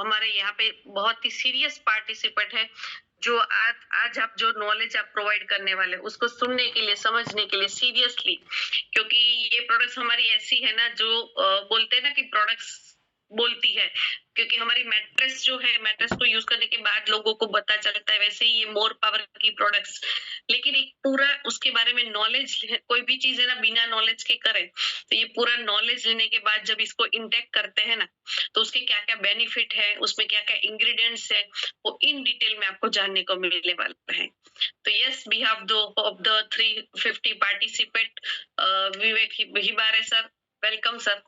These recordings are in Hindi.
हमारे यहाँ पे बहुत ही सीरियस पार्टिसिपेंट है, जो आज आज आप जो नॉलेज आप प्रोवाइड करने वाले हैं, उसको सुनने के लिए, समझने के लिए सीरियसली, क्योंकि ये प्रोडक्ट्स हमारी ऐसी है ना जो बोलते हैं ना कि प्रोडक्ट्स बोलती है, क्योंकि हमारी मैट्रेस जो है, मैट्रेस को यूज करने के बाद लोगों को पता चलता है, वैसे ही ये मोर पावर की प्रोडक्ट्स, लेकिन एक पूरा उसके बारे में नॉलेज, कोई भी चीज है ना बिना नॉलेज के करें, तो ये पूरा नॉलेज लेने के बाद जब इसको इंटेक करते हैं ना, तो उसके क्या क्या बेनिफिट है, उसमें क्या क्या इंग्रेडिएंट्स है, वो इन डिटेल में आपको जानने को मिलने वाला है। तो yes, we have the of the 350 participant, Vivek Hibare sir, welcome sir.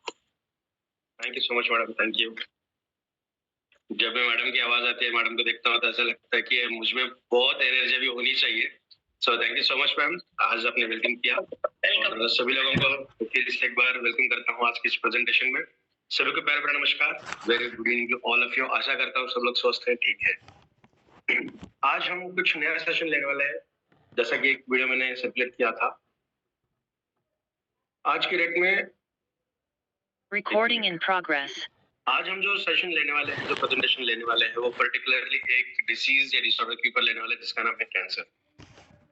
Thank you so much madam, thank you. जब मैं मैडम की आवाज आती है, मैडम को देखता हूँ तो ऐसा लगता है कि मुझ में बहुत एनर्जी भी होनी चाहिए। सो thank you so much ma'am, आज आपने वेलकम किया और सभी लोगों को फिर से एक बार वेलकम करता हूँ आज की इस प्रेजेंटेशन में। सभी को प्यार भरा नमस्कार, very good evening to all of you. आशा करता हूँ सब लोग स्वस्थ हैं, ठीक है। आज हम कुछ नया सेशन लेने वाले हैं, जैसा कि एक वीडियो मैंने सर्कुलेट किया था। आज की डेट में रिकॉर्डिंग इन प्रोग्रेस। आज हम जो सेशन लेने वाले हैं, जो प्रेजेंटेशन लेने वाले हैं, वो पर्टिकुलरली एक डिसीज या डिसऑर्डर के ऊपर लेने वाले हैं, जिसका नाम है कैंसर।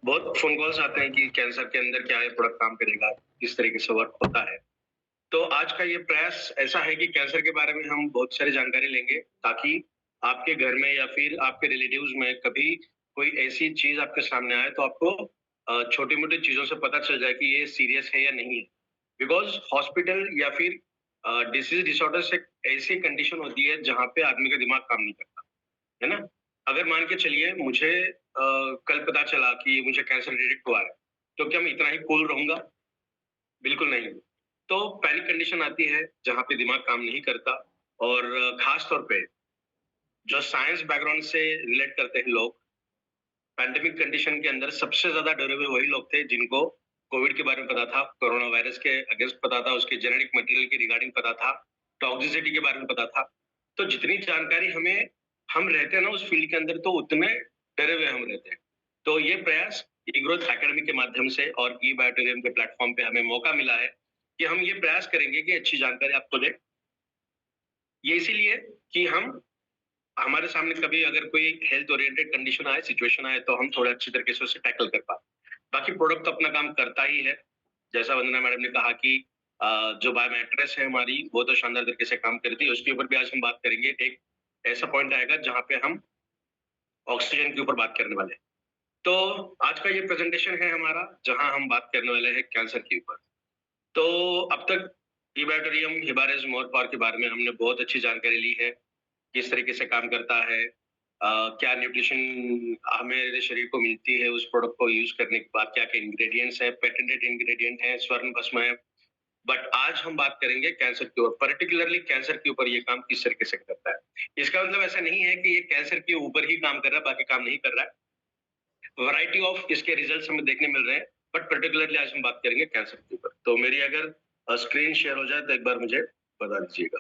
बहुत फोन कॉल्स आते हैं कि कैंसर के अंदर क्या ये प्रोडक्ट काम करेगा, किस तरीके से वर्क होता है। तो आज का ये प्रयास ऐसा है कि कैंसर के बारे में हम बहुत सारी जानकारी लेंगे, ताकि आपके घर में या फिर आपके रिलेटिव्स में कभी कोई ऐसी चीज आपके सामने आए तो आपको छोटी मोटी चीजों से पता चल जाए कि ये सीरियस है या नहीं है। बिकॉज हॉस्पिटल या फिर डिसीज डिसऑर्डर से ऐसी कंडीशन होती है जहाँ पे आदमी का दिमाग काम नहीं करता, है ना। अगर मान के चलिए मुझे कल पता चला कि मुझे कैंसर डिटेक्ट हुआ है, तो क्या मैं इतना ही कूल रहूंगा? बिल्कुल नहीं। तो पैनिक कंडीशन आती है जहाँ पे दिमाग काम नहीं करता, और खास तौर पे जो साइंस बैकग्राउंड से रिलेट करते हैं लोग, पैंडेमिक कंडीशन के अंदर सबसे ज्यादा डरे हुए वही लोग थे जिनको कोविड के बारे में पता था, कोरोना वायरस के अगेंस्ट पता था, उसके जेनेटिक मटेरियल के रिगार्डिंग पता था, टॉक्सिसिटी के बारे में पता था। तो जितनी जानकारी हम रहते हैं ना उस फील्ड के अंदर, तो उतने डरे हुए हम रहते हैं। तो ये प्रयास ई ग्रोथ एकेडमी के माध्यम से और ई बायोटेरियम के प्लेटफॉर्म पे हमें मौका मिला है कि हम ये प्रयास करेंगे कि अच्छी जानकारी आपको दें। ये इसीलिए कि हमारे सामने कभी अगर कोई हेल्थ ओरिएंटेड कंडीशन आए, सिचुएशन आए, तो हम थोड़ा अच्छी तरीके से उसे टैकल कर पाए। बाकी प्रोडक्ट तो अपना काम करता ही है। जैसा वंदना मैडम ने कहा कि जो बायोमेट्रिक्स है हमारी, वो तो शानदार तरीके से काम करती है। उसके ऊपर भी आज हम बात करेंगे। एक ऐसा पॉइंट आएगा जहाँ पे हम ऑक्सीजन के ऊपर बात करने वाले हैं। तो आज का ये प्रेजेंटेशन है हमारा, जहाँ हम बात करने वाले हैं कैंसर के ऊपर। तो अब तक इबैटोरियम हिबारेज मोर पावर के बारे में हमने बहुत अच्छी जानकारी ली है, किस तरीके से काम करता है, क्या न्यूट्रिशन हमें शरीर को मिलती है उस प्रोडक्ट को यूज करने के बाद, क्या क्या इंग्रेडिएंट्स है, पेटेंटेड इंग्रेडिएंट है, स्वर्ण भस्म है। बट आज हम बात करेंगे कैंसर के ऊपर, पर्टिकुलरली कैंसर के ऊपर ये काम किस तरीके से करता है। इसका मतलब ऐसा नहीं है कि ये कैंसर के ऊपर ही काम कर रहा है, बाकी काम नहीं कर रहा है। वैरायटी ऑफ इसके रिजल्ट्स हमें देखने मिल रहे हैं, बट पर्टिकुलरली आज हम बात करेंगे कैंसर के ऊपर। तो मेरी अगर स्क्रीन शेयर हो जाए तो एक बार मुझे बता दीजिएगा।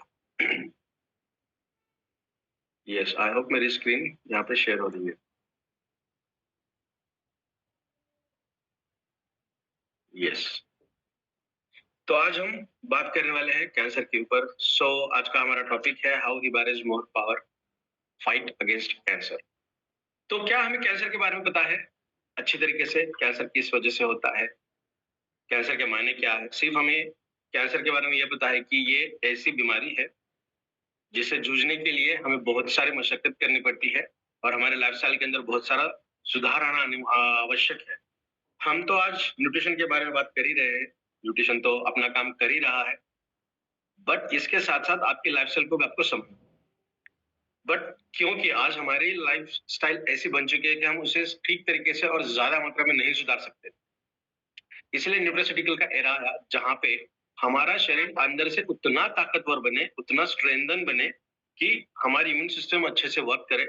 यस, आई होप मेरी स्क्रीन यहाँ पे शेयर हो रही है। यस, तो आज हम बात करने वाले हैं कैंसर के ऊपर। सो आज का हमारा टॉपिक है हाउ हिबारेज more power fight against cancer. तो क्या हमें कैंसर के बारे में पता है अच्छी तरीके से? कैंसर किस वजह से होता है, कैंसर के मायने क्या है? सिर्फ हमें कैंसर के बारे में यह पता है कि ये ऐसी बीमारी है जिसे जूझने के लिए हमें बहुत सारी मशक्कत करनी पड़ती है, और हमारे लाइफस्टाइल के अंदर बहुत सारा सुधार आना आवश्यक है। हम तो आज न्यूट्रिशन के बारे में बात कर ही रहे हैं, न्यूट्रिशन तो अपना काम कर ही रहा है, बट इसके साथ साथ आपकी लाइफस्टाइल को भी आपको समझना। बट क्योंकि आज हमारी लाइफस्टाइल ऐसी बन चुकी है कि हम उसे ठीक तरीके से और ज्यादा मात्रा में नहीं सुधार सकते, इसलिए न्यूट्रास्यूटिकल का एरा आया जहां पे हमारा शरीर अंदर से उतना ताकतवर बने, उतना स्ट्रेंथन बने कि हमारी इम्यून सिस्टम अच्छे से वर्क करे।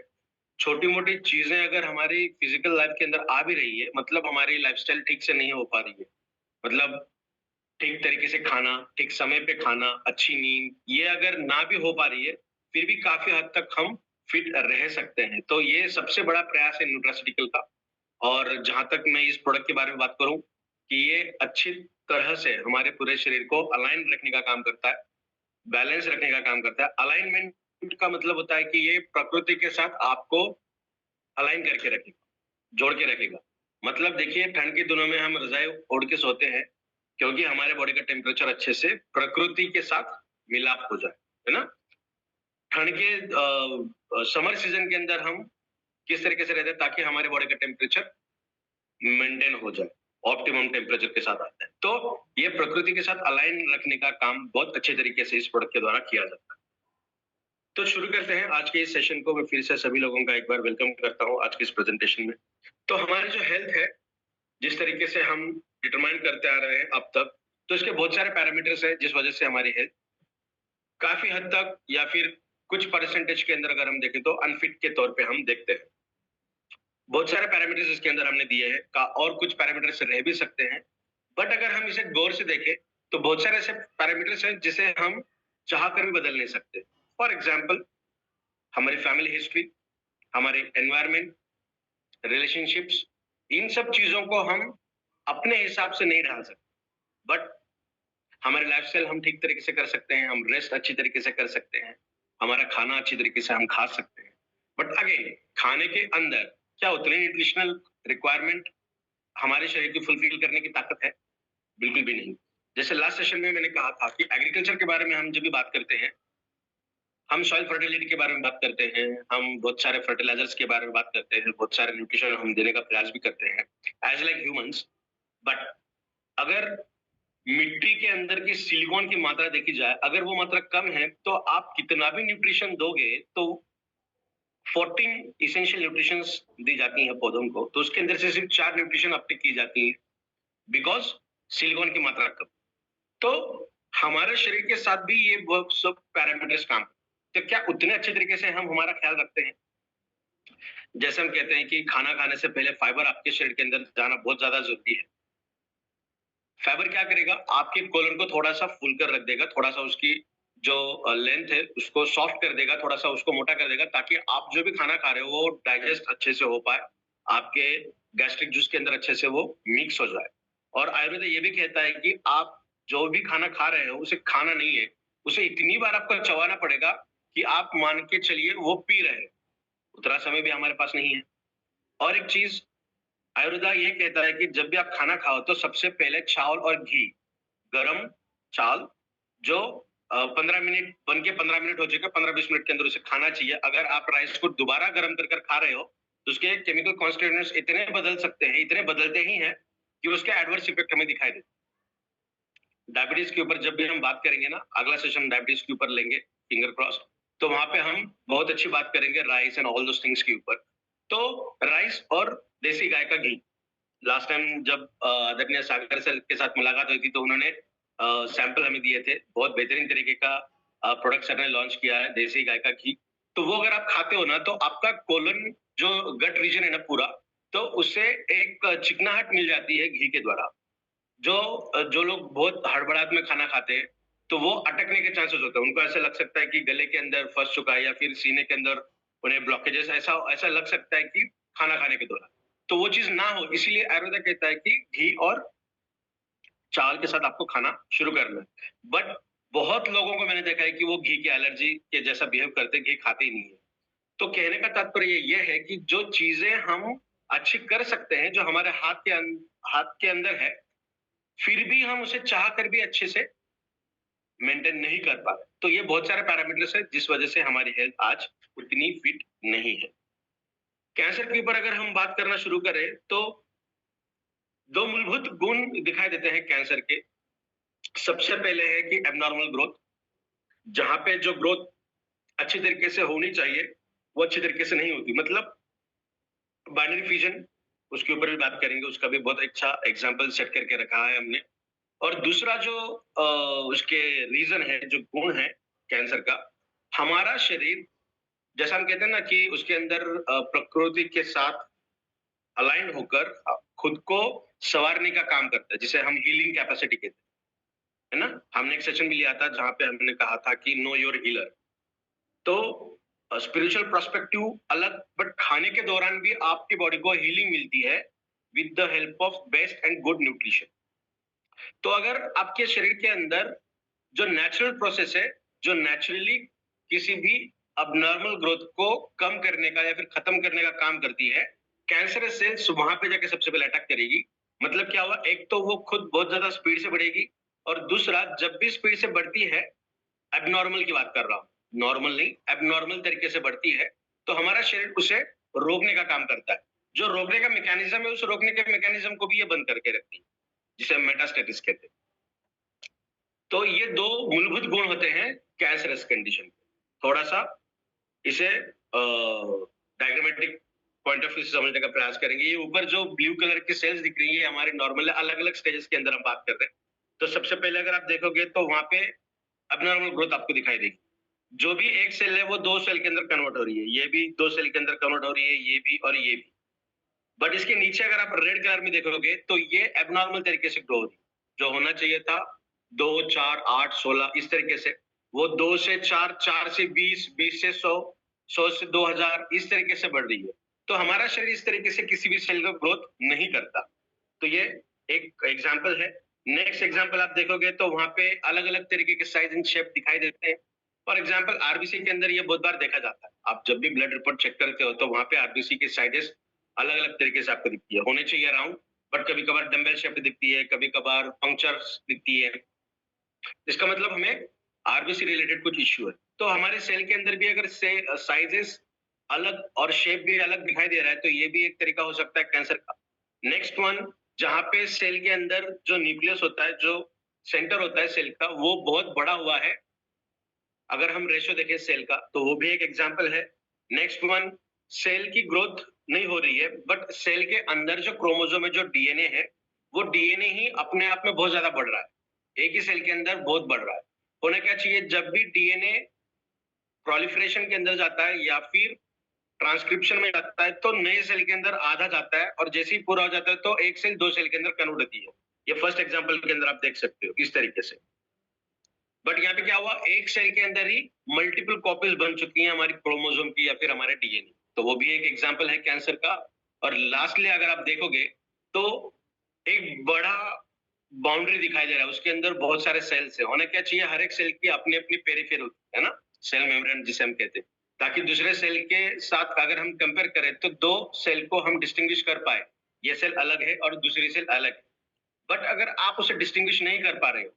छोटी मोटी चीजें अगर हमारी फिजिकल लाइफ के अंदर आ भी रही है, मतलब हमारी लाइफस्टाइल ठीक से नहीं हो पा रही है, मतलब ठीक तरीके से खाना, ठीक समय पे खाना, अच्छी नींद, ये अगर ना भी हो पा रही है, फिर भी काफी हद तक हम फिट रह सकते हैं। तो ये सबसे बड़ा प्रयास है न्यूट्रास्यूटिकल का। और जहां तक मैं इस प्रोडक्ट के बारे में बात करूं कि ये अच्छी तरह से हमारे पूरे शरीर को अलाइन रखने का काम करता है, बैलेंस रखने का काम करता है। अलाइनमेंट फिट का मतलब होता है कि ये प्रकृति के साथ आपको अलाइन करके रखेगा, जोड़ के रखेगा। मतलब देखिए, ठंड के दिनों में हम रजाई ओढ़ के सोते हैं क्योंकि हमारे बॉडी का टेम्परेचर अच्छे से प्रकृति के साथ मिलाप हो जाए, है ना? ठंड के समर सीजन के अंदर हम किस तरीके से रहते हैं ताकि हमारे बॉडी का टेम्परेचर मेंटेन हो जाए, ऑप्टिमम टेम्परेचर के साथ आता है। तो ये प्रकृति के साथ अलाइन रखने का काम बहुत अच्छे तरीके से इस प्रोडक्ट के द्वारा किया जाता है। तो शुरू करते हैं आज के इस सेशन को। मैं फिर से सभी लोगों का एक बार वेलकम करता हूँ आज के इस प्रेजेंटेशन में। तो हमारी जो हेल्थ है, जिस तरीके से हम डिटरमाइन करते आ रहे हैं अब तक, तो इसके बहुत सारे पैरामीटर्स हैं जिस वजह से हमारी हेल्थ काफी हद तक या फिर कुछ परसेंटेज के अंदर अगर हम देखें तो अनफिट के तौर पे हम देखते हैं। बहुत सारे पैरामीटर्स इसके अंदर हमने दिए हैं और कुछ पैरामीटर्स रह भी सकते हैं, बट अगर हम इसे गौर से देखें तो बहुत सारे ऐसे पैरामीटर्स हैं जिसे हम चाह कर भी बदल नहीं सकते। फॉर एग्जाम्पल, हमारी फैमिली हिस्ट्री, हमारे एनवायरमेंट, रिलेशनशिप्स, इन सब चीजों को हम अपने हिसाब से नहीं ढाल सकते, बट हमारे लाइफस्टाइल हम ठीक तरीके से कर सकते हैं, हम रेस्ट अच्छी तरीके से कर सकते हैं, हमारा खाना अच्छी तरीके से हम खा सकते हैं। बट अगेन, खाने के अंदर क्या उतनी न्यूट्रिशनल रिक्वायरमेंट हमारे शरीर की फुलफिल करने की ताकत है? बिल्कुल भी नहीं। जैसे लास्ट सेशन में मैंने कहा था कि एग्रीकल्चर के बारे में हम जब भी बात करते हैं, हम सॉइल फर्टिलिटी के बारे में बात करते हैं, हम बहुत सारे फर्टिलाइजर्स के बारे में बात करते हैं, बहुत सारे न्यूट्रिशन हम देने का प्रयास भी करते हैं एज लाइक ह्यूमंस। बट अगर मिट्टी के अंदर की सिलिकॉन की मात्रा देखी जाए, अगर वो मात्रा कम है तो आप कितना भी न्यूट्रिशन दोगे तो 14 इसेंशियल न्यूट्रिशंस दी जाती हैं पौधों को, तो उसके अंदर से सिर्फ 4 न्यूट्रिशन अपटेक की जाती है बिकॉज सिलिकॉन की मात्रा कम। तो हमारे शरीर के साथ भी ये बहुत सब पैरामीटर्स काम, तो क्या उतने अच्छे तरीके से हम हमारा ख्याल रखते हैं? जैसे हम कहते हैं कि खाना खाने से पहले फाइबर आपके शरीर के अंदर जाना बहुत ज्यादा जरूरी है। फाइबर क्या करेगा? आपके कोलन को थोड़ा सा फुल कर रख देगा, थोड़ा सा उसकी जो लेंथ है उसको सॉफ्ट कर देगा, थोड़ा सा उसको मोटा कर देगा, ताकि आप जो भी खाना खा रहे हो वो डाइजेस्ट अच्छे से हो पाए, आपके गैस्ट्रिक जूस के अंदर अच्छे से वो मिक्स हो जाए। और आयुर्वेद ये भी कहता है कि आप जो भी खाना खा रहे हो उसे खाना नहीं है, उसे इतनी बार आपको चबाना पड़ेगा कि आप मान के चलिए वो पी रहे हैं। उतना समय भी हमारे पास नहीं है। और एक चीज आयुर्वेद ये कहता है कि जब भी आप खाना खाओ तो सबसे पहले चावल और घी, गरम चावल जो 15 मिनट बन के 15 मिनट हो चुके, 15-20 मिनट के अंदर उसे खाना चाहिए। अगर आप राइस को दोबारा गर्म कर खा रहे हो तो उसके केमिकल कॉन्स्टिट्यूएंट्स इतने बदल सकते हैं, इतने बदलते ही हैं कि उसके एडवर्स इफेक्ट हमें दिखाई देते। डायबिटीज के ऊपर जब भी हम बात करेंगे ना, अगला सेशन डायबिटीज के ऊपर लेंगे, फिंगर क्रॉस, तो वहां पे हम बहुत अच्छी बात करेंगे rice and all those things के ऊपर। तो राइस और देसी गाय का घी, लास्ट टाइम जब आदरणीय सागर सर के साथ मुलाकात हुई थी तो उन्होंने सैंपल हमें दिए थे, बहुत बेहतरीन तरीके का प्रोडक्ट सर ने लॉन्च किया है, देसी गाय का घी। तो वो अगर आप खाते हो ना तो आपका कोलन जो गट रीजन है ना पूरा, तो उससे एक चिकनाहट मिल जाती है घी के द्वारा। जो लोग बहुत हड़बड़ाहट में खाना खाते हैं तो वो अटकने के चांसेस होते हैं, उनको ऐसा लग सकता है कि गले के अंदर फंस चुका है या फिर सीने के अंदर उन्हें ब्लॉकेजेस ऐसा लग सकता है कि खाना खाने के दौरान, तो वो चीज ना हो, इसीलिए आयुर्वेद कहता है कि घी और चावल के साथ आपको खाना शुरू करना है। बट बहुत लोगों को मैंने देखा है कि वो घी की एलर्जी के जैसा बिहेव करते, घी खाते ही नहीं है। तो कहने का तात्पर्य ये है कि जो चीजें हम अच्छी कर सकते हैं, जो हमारे हाथ के अंदर है, फिर भी हम उसे चाह कर भी अच्छे से मेंटेन नहीं कर पा रहे, तो ये बहुत सारे पैरामीटर्स है जिस वजह से हमारी हेल्थ आज उतनी फिट नहीं है। कैंसर के ऊपर अगर हम बात करना शुरू करें तो 2 मूलभूत गुण दिखाई देते हैं कैंसर के। सबसे पहले है कि एबनॉर्मल ग्रोथ, जहां पे जो ग्रोथ अच्छी तरीके से होनी चाहिए वो अच्छी तरीके से नहीं होती, मतलब बाइनरी फिजन, उसके ऊपर भी बात करेंगे, उसका भी बहुत अच्छा एग्जाम्पल सेट करके रखा है हमने। और दूसरा जो उसके रीजन है, जो गुण है कैंसर का, हमारा शरीर, जैसा हम कहते हैं ना कि उसके अंदर प्रकृति के साथ अलाइन होकर खुद को संवारने का काम करता है, जिसे हम हीलिंग कैपेसिटी कहते हैं, है ना। हमने एक सेशन भी लिया था जहां पे हमने कहा था कि नो योर हीलर। तो स्पिरिचुअल पर्सपेक्टिव अलग, बट खाने के दौरान भी आपकी बॉडी को हीलिंग मिलती है with the help of best and good nutrition. तो अगर आपके शरीर के अंदर जो नेचुरल प्रोसेस है, जो नेचुरली किसी भी अबनॉर्मल ग्रोथ को कम करने का या फिर खत्म करने का काम करती है। कैंसरस सेल्स वहां पे जाके सबसे पहले अटैक करेगी। मतलब क्या हुआ, एक तो वो खुद बहुत ज्यादा स्पीड से बढ़ेगी, और दूसरा जब भी स्पीड से बढ़ती है, एबनॉर्मल की बात कर रहा हूँ, नॉर्मल नहीं, एबनॉर्मल तरीके से बढ़ती है, तो हमारा शरीर उसे रोकने का काम करता है। जो रोकने का मैकेनिज्म है, उस रोकने के मैकेनिज्म को भी ये बंद करके रखती है, जिसे हम मेटास्टेटिस कहते हैं। तो ये दो मूलभूत गुण होते हैं कैंसरस कंडीशन के। थोड़ा सा इसे डायग्रामेटिक पॉइंट ऑफ व्यू से समझने का प्रयास करेंगे। ये ऊपर जो ब्लू कलर की सेल्स दिख रही है हमारे नॉर्मल अलग अलग स्टेजेस के अंदर हम बात कर रहे हैं। तो सबसे पहले अगर आप देखोगे तो वहां पे अबनॉर्मल ग्रोथ आपको दिखाई देगी। जो भी एक सेल है वो दो सेल के अंदर कन्वर्ट हो रही है, ये भी दो सेल के अंदर कन्वर्ट हो रही है, ये भी और ये भी। बट इसके नीचे अगर आप रेड कलर में देखोगे तो ये एबनॉर्मल तरीके से ग्रो हो रही है। जो होना चाहिए था 2, 4, 8, 16 इस तरीके से, वो 2 से 4, 4 से 20, 20 से 100, 100 से 2000 इस तरीके से बढ़ रही है। तो हमारा शरीर इस तरीके से किसी भी सेल का ग्रोथ नहीं करता। तो ये एक एग्जाम्पल है। नेक्स्ट एग्जाम्पल आप देखोगे तो वहां पे अलग अलग तरीके के साइज एंड शेप दिखाई देते हैं। फॉर एग्जाम्पल आरबीसी के अंदर ये बहुत बार देखा जाता है। आप जब भी ब्लड रिपोर्ट चेक करते हो तो वहां पे आरबीसी के साइजेस अलग अलग तरीके से आपको दिखती है। होने चाहिए राउंड, बट कभी कभार डम्बल शेप दिखती है, कभी कभार पंक्चर दिखती है। इसका मतलब हमें आरबीसी रिलेटेड कुछ इश्यू है। तो हमारे सेल के अंदर भी अगर से साइजेस अलग और शेप भी अलग दिखाई दे रहा है, तो ये भी एक तरीका हो सकता है कैंसर का। नेक्स्ट वन, जहां पे सेल के अंदर जो न्यूक्लियस होता है, जो सेंटर होता है सेल का, वो बहुत बड़ा हुआ है। अगर हम रेशो देखें सेल का तो वो भी एक एग्जांपल है। नेक्स्ट वन, सेल की ग्रोथ नहीं हो रही है, बट सेल के अंदर जो क्रोमोसोम है, जो डीएनए है, वो डीएनए ही अपने आप में बहुत ज्यादा बढ़ रहा है। एक ही सेल के अंदर बहुत बढ़ रहा है। होना क्या चाहिए, जब भी डीएनए प्रोलिफरेशन के अंदर जाता है या फिर ट्रांसक्रिप्शन में जाता है, तो नए सेल के अंदर आधा जाता है, और जैसे ही पूरा हो जाता है तो एक सेल दो सेल के अंदर कन्वर्ट होती है। ये फर्स्ट एग्जांपल के अंदर आप देख सकते हो इस तरीके से। बट यहाँ पे क्या हुआ, एक सेल के अंदर ही मल्टीपल कॉपीज बन चुकी हैं हमारी क्रोमोसोम की या फिर हमारे डीएनए। तो वो भी एक एग्जांपल है कैंसर का। और लास्टली अगर आप देखोगे तो एक बड़ा बाउंड्री दिखाई दे रहा है, उसके अंदर बहुत सारे सेल्स है। होना क्या चाहिए, हर एक सेल की अपनी अपनी पेरिफेर होती है ना, सेल मेम्ब्रेन जिसे हम कहते हैं, ताकि दूसरे सेल के साथ अगर हम कंपेयर करें तो दो सेल को हम डिस्टिंग्विश कर पाए, ये सेल अलग है और दूसरी सेल अलग है। बट अगर आप उसे डिस्टिंग्विश नहीं कर पा रहे हो,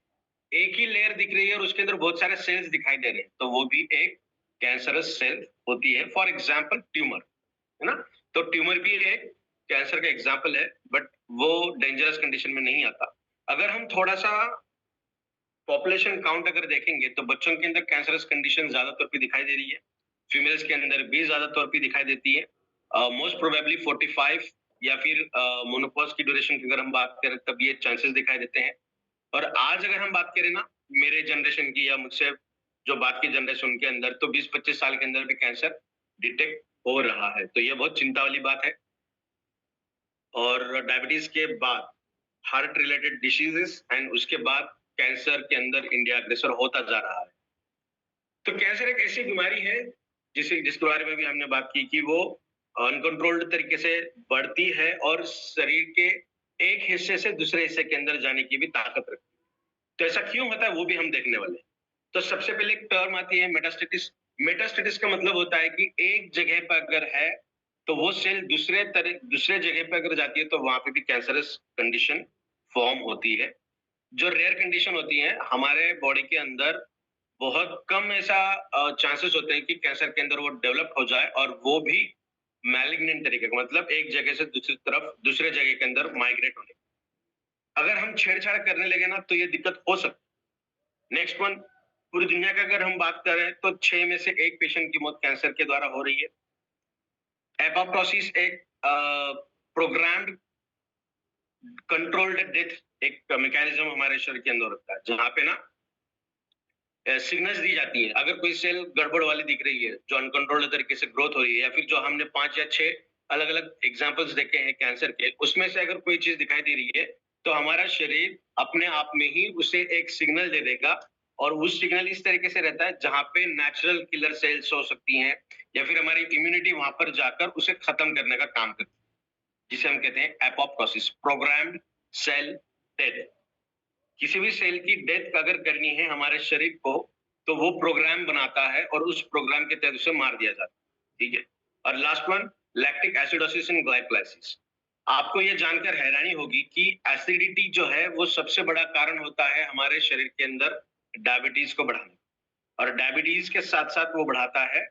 एक ही लेयर दिख रही है और उसके अंदर बहुत सारे सेल्स दिखाई दे रहे हैं, तो वो भी एक कैंसरस सेल होती है। फॉर एग्जाम्पल ट्यूमर, है ना। तो ट्यूमर भी एक कैंसर का एग्जाम्पल है, बट वो डेंजरस कंडीशन में नहीं आता। अगर हम थोड़ा सा पॉपुलेशन काउंट अगर देखेंगे तो बच्चों के अंदर कैंसरस कंडीशन ज्यादा तौर पे दिखाई दे रही है, फीमेल्स के अंदर भी ज्यादा तौर पे दिखाई देती है। मोस्ट प्रोबेबली 45 या फिर मोनोपॉज की ड्यूरेशन की अगर हम बात करें तब ये चांसेस दिखाई देते हैं। और आज अगर हम बात करें ना, मेरे जनरेशन की या मुझसे जो बात की जनरेशन, उनके अंदर तो 20-25 साल के अंदर भी कैंसर डिटेक्ट हो रहा है। तो ये बहुत चिंता वाली बात है। और डायबिटीज के बाद हार्ट रिलेटेड डिसीजेस, एंड उसके बाद कैंसर के अंदर इंडिया अग्रसर होता जा रहा है। तो कैंसर एक ऐसी बीमारी है जिसके बारे में भी हमने बात की कि वो अनकंट्रोल्ड तरीके से बढ़ती है और शरीर के एक हिस्से से दूसरे हिस्से के अंदर जाने की भी ताकत रखती है। तो ऐसा क्यों होता है वो भी हम देखने वाले हैं। तो सबसे पहले एक टर्म आती है मेटास्टेटिस। मेटास्टेटिस का मतलब होता है कि एक जगह पर अगर है तो वो सेल दूसरे जगह पर अगर जाती है तो वहां पे भी कैंसरस कंडीशन फॉर्म होती है। जो रेयर कंडीशन होती है हमारे बॉडी के अंदर, बहुत कम ऐसा चांसेस होते हैं कि कैंसर के अंदर वो डेवलप हो जाए, और वो भी मैलिग्नेंट तरीके का, मतलब एक जगह से दूसरी तरफ दूसरे जगह के अंदर माइग्रेट होने। अगर हम छेड़छाड़ करने लगे ना तो ये दिक्कत हो सकती है। नेक्स्ट वन, पूरी दुनिया का अगर हम बात करें तो 6 में से 1 पेशेंट की मौत कैंसर के द्वारा हो रही है। एपोप्टोसिस एक प्रोग्राम्ड कंट्रोल्ड डेथ एक मैकेनिज्म हमारे शरीर के अंदर होता है, जहां पे ना सिग्नल्स दी जाती है। अगर कोई सेल गड़बड़ वाली दिख रही है, जो अनकंट्रोल्ड तरीके से ग्रोथ हो रही है, या फिर जो हमने 5 या 6 अलग अलग एग्जांपल्स देखे हैं कैंसर के, उसमें से अगर कोई चीज दिखाई दे रही है तो हमारा शरीर अपने आप में ही उसे एक सिग्नल दे देगा। और उस सिग्नल इस तरीके से रहता है जहां पे नेचुरल किलर सेल्स हो सकती हैं, या फिर हमारी इम्यूनिटी वहां पर जाकर उसे खत्म करने का काम करती है, जिसे हम कहते हैं एपोप्टोसिस, प्रोग्राम्ड सेल डेथ। किसी भी सेल की डेथ अगर करनी है हमारे शरीर को, तो वो प्रोग्राम बनाता है और उस प्रोग्राम के तहत उसे मार दिया जाता है, ठीक है। और last one, lactic acidosis and glycolysis. आपको ये जानकर हैरानी होगी कि एसिडिटी जो है वो सबसे बड़ा कारण होता है हमारे शरीर के अंदर डायबिटीज को बढ़ाने, और डायबिटीज के साथ साथ वो बढ़ाता है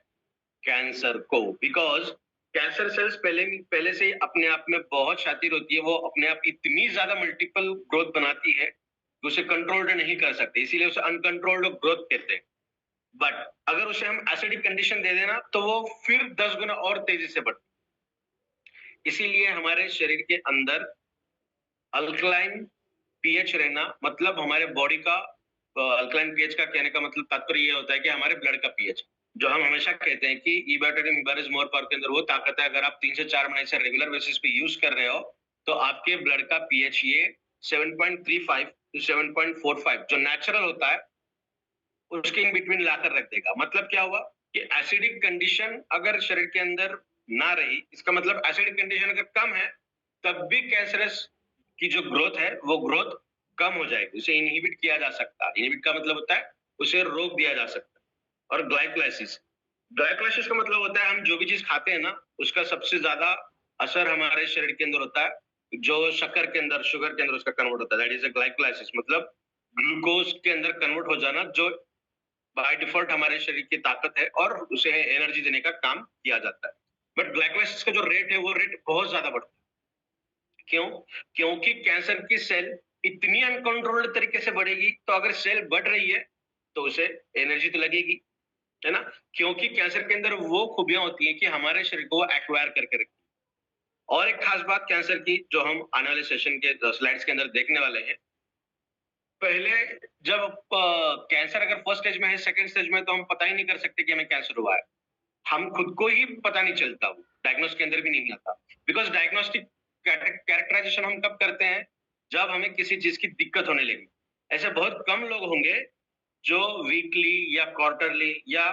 कैंसर को, बिकॉज कैंसर सेल्स पहले से ही अपने आप में बहुत शातिर होती है, वो अपने आप इतनी ज्यादा मल्टीपल ग्रोथ बनाती है कि उसे कंट्रोल्ड नहीं कर सकते, इसीलिए उसे अनकंट्रोल्ड ग्रोथ कहते हैं। बट अगर उसे हम एसिडिक कंडीशन दे देना तो वो फिर 10 गुना और तेजी से बढ़ती है। इसीलिए हमारे शरीर के अंदर अल्कलाइन पीएच रहना, मतलब हमारे बॉडी का अल्कलाइन पीएच का कहने का मतलब तात्पर्य ये होता है कि हमारे ब्लड का पीएच, जो हम हमेशा कहते हैं कि इबैटोडिन इज मोर पावर के अंदर वो ताकत है, अगर आप 3 से 4 महीने से रेगुलर बेसिस पे यूज कर रहे हो तो आपके ब्लड का पीएच ये 7.35 टू 7.45 जो नेचुरल होता है उसके इन बिटवीन लाकर रख देगा। मतलब क्या हुआ कि एसिडिक कंडीशन अगर शरीर के अंदर ना रही, इसका मतलब एसिडिक कंडीशन अगर कम है तब भी कैंसरस की जो ग्रोथ है वो ग्रोथ कम हो जाएगी, उसे इनहिबिट किया जा सकता है। इनहिबिट का मतलब होता है उसे रोक दिया जा सकता है। और ग्लाइकोलाइसिस, ग्लाइकोलाइसिस का मतलब होता है हम जो भी चीज खाते हैं ना उसका सबसे ज्यादा असर हमारे शरीर के अंदर होता है, जो शक्कर के अंदर, शुगर के अंदर उसका कन्वर्ट होता है, दैट इज अ ग्लाइकोलाइसिस, मतलब ग्लूकोज के अंदर कन्वर्ट हो जाना, जो बाय डिफॉल्ट हमारे शरीर की ताकत है और उसे एनर्जी देने का काम किया जाता है। बट ग्लाइकोलाइसिस का जो रेट है वो रेट बहुत ज्यादा बढ़ता है। क्यों? क्योंकि कैंसर की सेल इतनी अनकंट्रोल्ड तरीके से बढ़ेगी, तो अगर सेल बढ़ रही है तो उसे एनर्जी तो लगेगी, है ना, क्योंकि कैंसर के अंदर वो खूबियां होती हैं कि हमारे शरीर को एक्वायर करके रखती है। और एक खास बात कैंसर की जो हम आने वाले सेशन के स्लाइड्स के अंदर देखने वाले हैं, पहले जब कैंसर अगर फर्स्ट स्टेज में है, सेकंड स्टेज में, तो हम पता ही नहीं कर सकते कि हमें कैंसर हुआ है, हम खुद को ही पता नहीं चलता, वो डायग्नोस के अंदर भी नहीं आता, बिकॉज डायग्नोस्टिक कैरेक्टराइजेशन हम कब करते हैं, जब हमें किसी चीज की दिक्कत होने लगी। ऐसे बहुत कम लोग होंगे जो वीकली या क्वार्टरली या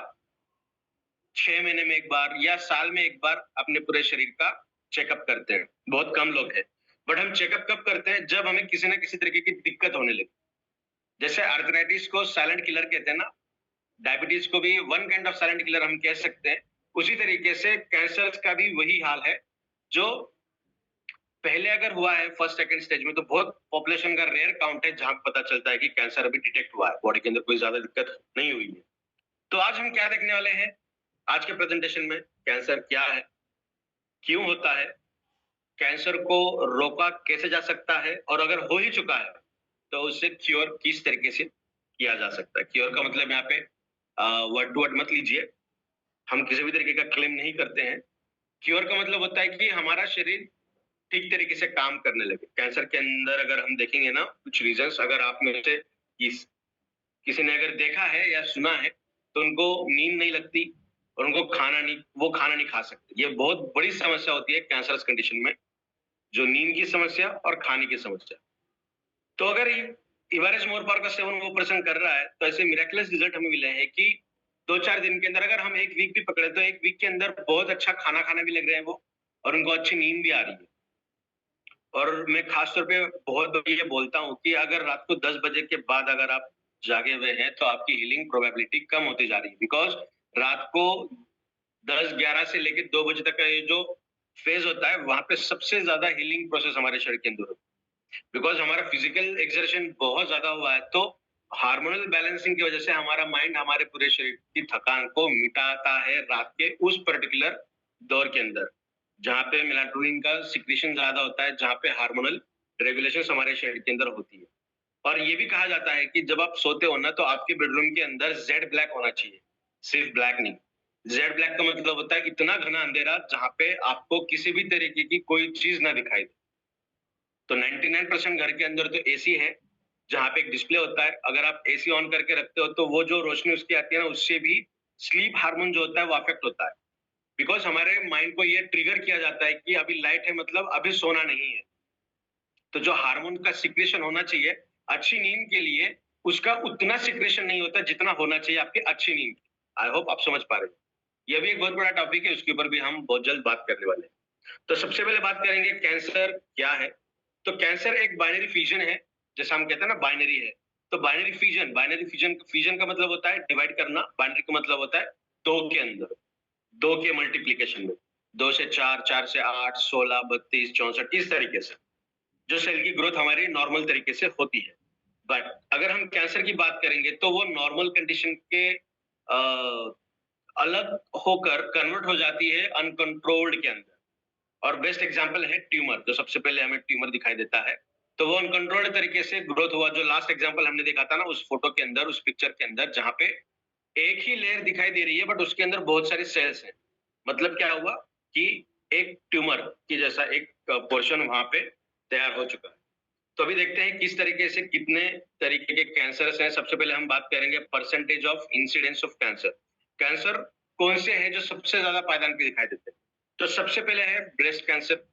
6 महीने में एक बार या साल में एक बार अपने पूरे शरीर का चेकअप करते हैं, बहुत कम लोग हैं। बट हम चेकअप कब करते हैं, जब हमें किसी ना किसी तरीके की दिक्कत होने लगी। जैसे आर्थराइटिस को साइलेंट किलर कहते हैं ना, डायबिटीज को भी one kind of silent killer हम कह सकते हैं, उसी तरीके से कैंसर का भी वही हाल है, जो पहले अगर हुआ है फर्स्ट सेकंड स्टेज में तो बहुत पॉपुलेशन का रेयर काउंट है जहां पता चलता है कि कैंसर अभी डिटेक्ट हुआ है, बॉडी के अंदर कोई ज्यादा दिक्कत नहीं हुई है। तो आज हम क्या देखने वाले हैं आज के प्रेजेंटेशन में, कैंसर क्या है, क्यों होता है, कैंसर को रोका कैसे जा सकता है, और अगर हो ही चुका है तो उससे क्योर किस तरीके से किया जा सकता है। क्योर का मतलब यहाँ पे वर्ड टू वर्ड मत लीजिए, हम किसी भी तरीके का क्लेम नहीं करते हैं। क्योर का मतलब होता है कि हमारा शरीर ठीक तरीके से काम करने लगे। कैंसर के अंदर अगर हम देखेंगे ना कुछ रीजंस, अगर आप में से किसी ने अगर देखा है या सुना है तो उनको नींद नहीं लगती और उनको वो खाना नहीं खा सकते। ये बहुत बड़ी समस्या होती है कैंसरस कंडीशन में, जो नींद की समस्या और खाने की समस्या। तो अगर इवारेज मोरपार का सेवन वो पर्सन कर रहा है तो ऐसे मिरेकुलस रिजल्ट हमें मिले हैं कि 2-4 दिन के अंदर, अगर हम एक वीक भी पकड़े तो एक वीक के अंदर बहुत अच्छा खाना खाने भी लग रहे हैं वो, और उनको अच्छी नींद भी आ रही है। और मैं खासतौर पे बहुत ये बोलता हूँ कि अगर रात को 10 बजे के बाद अगर आप जागे हुए हैं तो आपकी हीलिंग प्रोबेबिलिटी कम होती जा रही है, बिकॉज रात को 10-11 से लेकर 2 बजे तक का ये जो फेज होता है वहां पे सबसे ज्यादा हीलिंग प्रोसेस हमारे शरीर के अंदर होती है, बिकॉज हमारा फिजिकल एक्सर्शन बहुत ज्यादा हुआ है। तो हार्मोनल बैलेंसिंग की वजह से हमारा माइंड हमारे पूरे शरीर की थकान को मिटाता है रात के उस पर्टिकुलर दौर के अंदर, जहाँ पे मेलाटोनिन का सिक्रीशन ज्यादा होता है, जहाँ पे हार्मोनल रेगुलेशन हमारे शरीर के अंदर होती है। और ये भी कहा जाता है कि जब आप सोते हो ना तो आपके बेडरूम के अंदर जेड ब्लैक होना चाहिए, सिर्फ ब्लैक नहीं। जेड ब्लैक का मतलब होता है इतना घना अंधेरा जहाँ पे आपको किसी भी तरीके की कोई चीज ना दिखाई दे। तो 99% घर के अंदर तो एसी है, जहाँ पे एक डिस्प्ले होता है, अगर आप एसी ऑन करके रखते हो तो वो जो रोशनी उसकी आती है ना, उससे भी स्लीप हार्मोन जो होता है वो अफेक्ट होता है, बिकॉज हमारे माइंड को ये ट्रिगर किया जाता है कि अभी लाइट है मतलब अभी सोना नहीं है। तो जो हार्मोन का सिक्रेशन होना चाहिए अच्छी नींद के लिए, उसका उतना सिक्रेशन नहीं होता जितना होना चाहिए आपकी अच्छी नींद। आई होप आप समझ पा रहे हैं। यह भी एक बहुत बड़ा टॉपिक है, उसके ऊपर भी हम बहुत जल्द बात करने वाले हैं। तो सबसे पहले बात करेंगे कैंसर क्या है। तो कैंसर एक बाइनरी फ्यूजन है, जैसा हम कहते हैं ना बाइनरी है, तो बाइनरी फिजन का मतलब होता है डिवाइड करना, बाइनरी का मतलब होता है 2 के अंदर, 2 के मल्टीप्लिकेशन में, 2 से 4, 4 से 8, 16, 32, 64 इस तरीके से जो सेल की ग्रोथ हमारी नॉर्मल तरीके से होती है। बट अगर हम कैंसर की बात करेंगे तो वो नॉर्मल कंडीशन के अलग होकर कन्वर्ट हो जाती है अनकंट्रोल्ड के अंदर। और बेस्ट एग्जांपल है ट्यूमर, जो सबसे पहले हमें ट्यूमर दिखाई देता है, तो वो अनकंट्रोल्ड तरीके से ग्रोथ हुआ। जो लास्ट एग्जांपल हमने देखा था ना उस फोटो के अंदर, उस पिक्चर के अंदर, जहां पे एक ही लेयर दिखाई दे रही है बट उसके अंदर बहुत सारे सेल्स हैं। मतलब क्या हुआ कि एक ट्यूमर की जैसा एक पोर्शन वहां पे तैयार हो चुका है। तो अभी देखते हैं किस तरीके से कितने तरीके के कैंसर्स हैं। सबसे पहले हम बात करेंगे percentage of incidence of cancer. Cancer कौन से हैं जो सबसे ज्यादा पायदान पे दिखाई देते हैं? तो सबसे पहले है ब्रेस्ट कैंसर।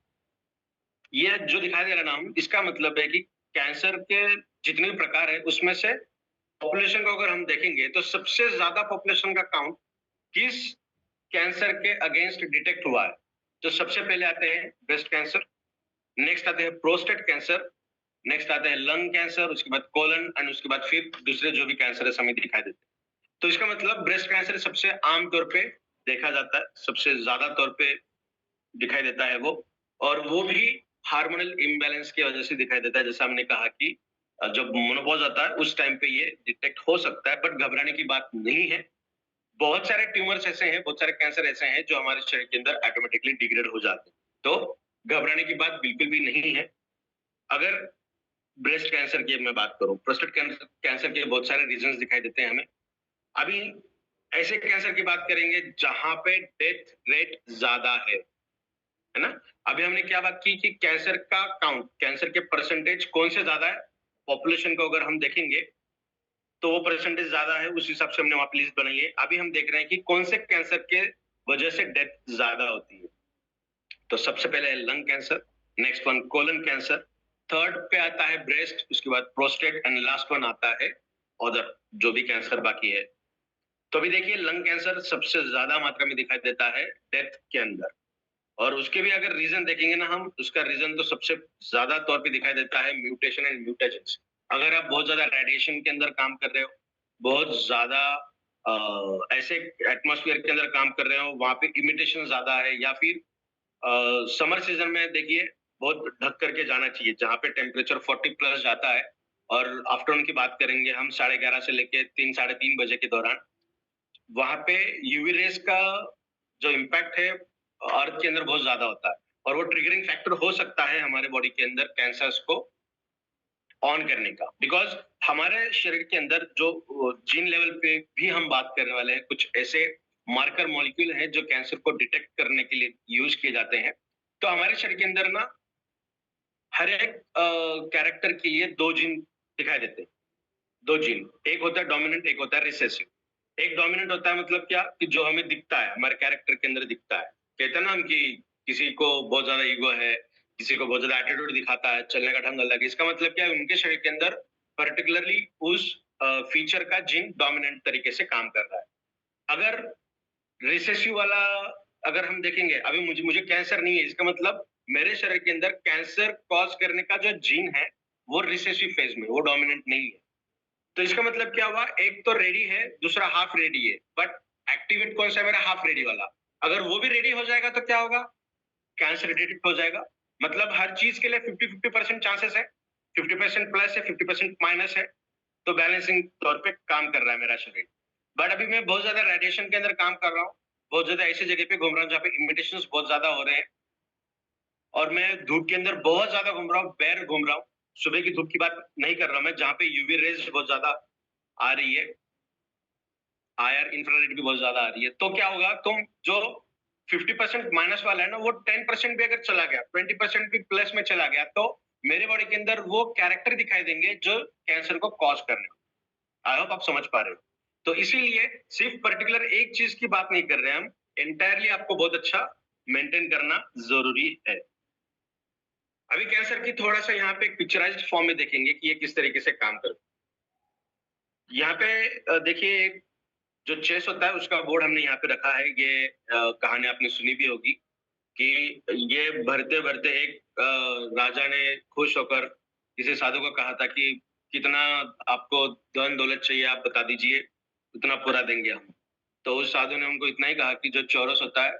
ये जो दिखाई दे रहा नाम, इसका मतलब है कि कैंसर के जितने भी प्रकार है उसमें से पॉपुलेशन को अगर हम देखेंगे तो सबसे ज्यादा पॉपुलेशन का काउंट किस कैंसर के अगेंस्ट डिटेक्ट हुआ है। तो सबसे पहले आते हैं ब्रेस्ट कैंसर, नेक्स्ट आते हैं प्रोस्टेट कैंसर, नेक्स्ट आते हैं लंग कैंसर, उसके बाद कोलन एंड उसके बाद फिर दूसरे जो भी कैंसर है हमें दिखाई देते हैं। तो इसका मतलब ब्रेस्ट कैंसर सबसे आम तौर पे देखा जाता है, सबसे ज्यादा तौर पे दिखाई देता है वो, और वो भी हार्मोनल इम्बैलेंस की वजह से दिखाई देता है। जैसा हमने कहा कि जब मोनोपॉज आता है उस टाइम पे ये डिटेक्ट हो सकता है, बट घबराने की बात नहीं है। बहुत सारे ट्यूमर्स ऐसे हैं, बहुत सारे कैंसर ऐसे हैं जो हमारे शरीर के अंदर ऑटोमेटिकली डिग्रेड हो जाते हैं, तो घबराने की बात बिल्कुल भी नहीं है। अगर ब्रेस्ट कैंसर की मैं बात करूं, प्रोस्टेट कैंसर के बहुत सारे रीजंस दिखाई देते हैं हमें। अभी ऐसे कैंसर की बात करेंगे जहां पे डेथ रेट ज्यादा है ना। अभी हमने क्या बात की कि कैंसर का काउंट, कैंसर के परसेंटेज कौन से ज्यादा है, पॉपुलेशन को अगर हम देखेंगे तो वो परसेंटेज ज्यादा है, उस हिसाब से हमने वहां पे लिस्ट बनाई है। अभी हम देख रहे हैं कि कौन से कैंसर के वजह से डेथ ज्यादा होती है। तो सबसे पहले है lung cancer, next one colon cancer, third पे आता है ब्रेस्ट, उसके बाद प्रोस्टेट एंड लास्ट वन आता है अदर जो भी कैंसर बाकी है। तो अभी देखिए लंग कैंसर सबसे ज्यादा मात्रा में दिखाई देता है डेथ के अंदर, और उसके भी अगर रीजन देखेंगे ना हम, उसका रीजन तो सबसे ज्यादा तौर पे दिखाई देता है म्यूटेशन एंड म्यूटेशंस। अगर आप बहुत ज्यादा रेडिएशन के अंदर काम कर रहे हो, बहुत ज्यादा ऐसे एटमॉस्फेयर के अंदर काम कर रहे हो, वहां पे इमिटेशन ज्यादा है, या फिर समर सीजन में देखिए बहुत ढक करके जाना चाहिए, जहाँ पे टेम्परेचर 40 प्लस जाता है। और आफ्टरनून की बात करेंगे हम 11:30 से लेके 3, 3:30 बजे के दौरान, वहां पे यूवी रेस का जो इम्पैक्ट है अर्थ के अंदर बहुत ज्यादा होता है, और वो ट्रिगरिंग फैक्टर हो सकता है हमारे बॉडी के अंदर कैंसर्स को ऑन करने का। बिकॉज हमारे शरीर के अंदर जो जीन लेवल पे भी हम बात करने वाले हैं, कुछ ऐसे मार्कर मॉलिक्यूल हैं जो कैंसर को डिटेक्ट करने के लिए यूज किए जाते हैं। तो हमारे शरीर के अंदर ना हर एक कैरेक्टर के लिए 2 जीन दिखाई देते हैं, 2 जीन, एक होता है डोमिनेंट, एक होता है रिसेसिव। एक डोमिनेंट होता है मतलब क्या कि जो हमें दिखता है, हमारे कैरेक्टर के अंदर दिखता है। कहते हैं ना हम कि किसी को बहुत ज्यादा ईगो है, किसी को बहुत ज्यादा एटीट्यूड दिखाता है, चलने का ढंग अलग है। इसका मतलब क्या है, उनके शरीर के अंदर पर्टिकुलरली उस फीचर का जीन डोमिनेंट तरीके से काम कर रहा है। अगर रिसेसिव वाला अगर हम देखेंगे, अभी मुझे कैंसर नहीं है, इसका मतलब मेरे शरीर के अंदर कैंसर कॉज करने का जो जीन है वो रिसेसिव फेज में, वो डोमिनेंट नहीं है। तो इसका मतलब क्या हुआ, एक तो रेडी है, दूसरा हाफ रेडी है, बट एक्टिवेट कौन सा है, मेरा हाफ रेडी वाला। अगर वो भी रेडी हो जाएगा तो क्या होगा, कैंसर डिटेक्ट हो जाएगा। मतलब हर चीज के लिए 50-50% चांसेस है, 50% प्लस है, 50% माइनस है। तो बैलेंसिंग तौर पे काम कर रहा है मेरा शरीर। बट अभी मैं बहुत ज्यादा रेडिएशन के अंदर काम कर रहा हूँ, बहुत ज्यादा ऐसी जगह पे घूम रहा हूँ जहाँ पे इमिटेशंस बहुत ज्यादा हो रहे हैं, और मैं धूप के अंदर बहुत ज्यादा घूम रहा हूँ, बैर घूम रहा हूँ। सुबह की धूप की बात नहीं कर रहा हूँ मैं, जहाँ पे यूवी रेज बहुत ज्यादा आ रही है, आईआर इंफ्रारेड भी बहुत ज्यादा आ रही है। तो क्या होगा, तुम जो 50% माइनस वाला है ना, वो 10% भी अगर चला गया, 20% भी प्लस में चला गया, तो मेरे बॉडी के अंदर वो कैरेक्टर दिखाई देंगे जो कैंसर को कॉज करने। आई होप आप समझ पा रहे हो। तो इसीलिए सिर्फ पर्टिकुलर एक चीज की बात नहीं कर रहे हम, एंटायरली आपको बहुत अच्छा मेंटेन करना जरूरी है। अभी कैंसर की थोड़ा सा यहाँ पे एक पिक्चराइज्ड फॉर्म में देखेंगे कि ये किस तरीके से काम करता है। यहाँ पे देखिए जो चेस होता है उसका बोर्ड हमने यहाँ पे रखा है। ये कहानी आपने सुनी भी होगी कि ये भरते भरते एक राजा ने खुश होकर किसी साधु को कहा था कि कितना आपको धन दौलत चाहिए आप बता दीजिए, उतना पूरा देंगे हम। तो उस साधु ने उनको इतना ही कहा कि जो चौरस होता है,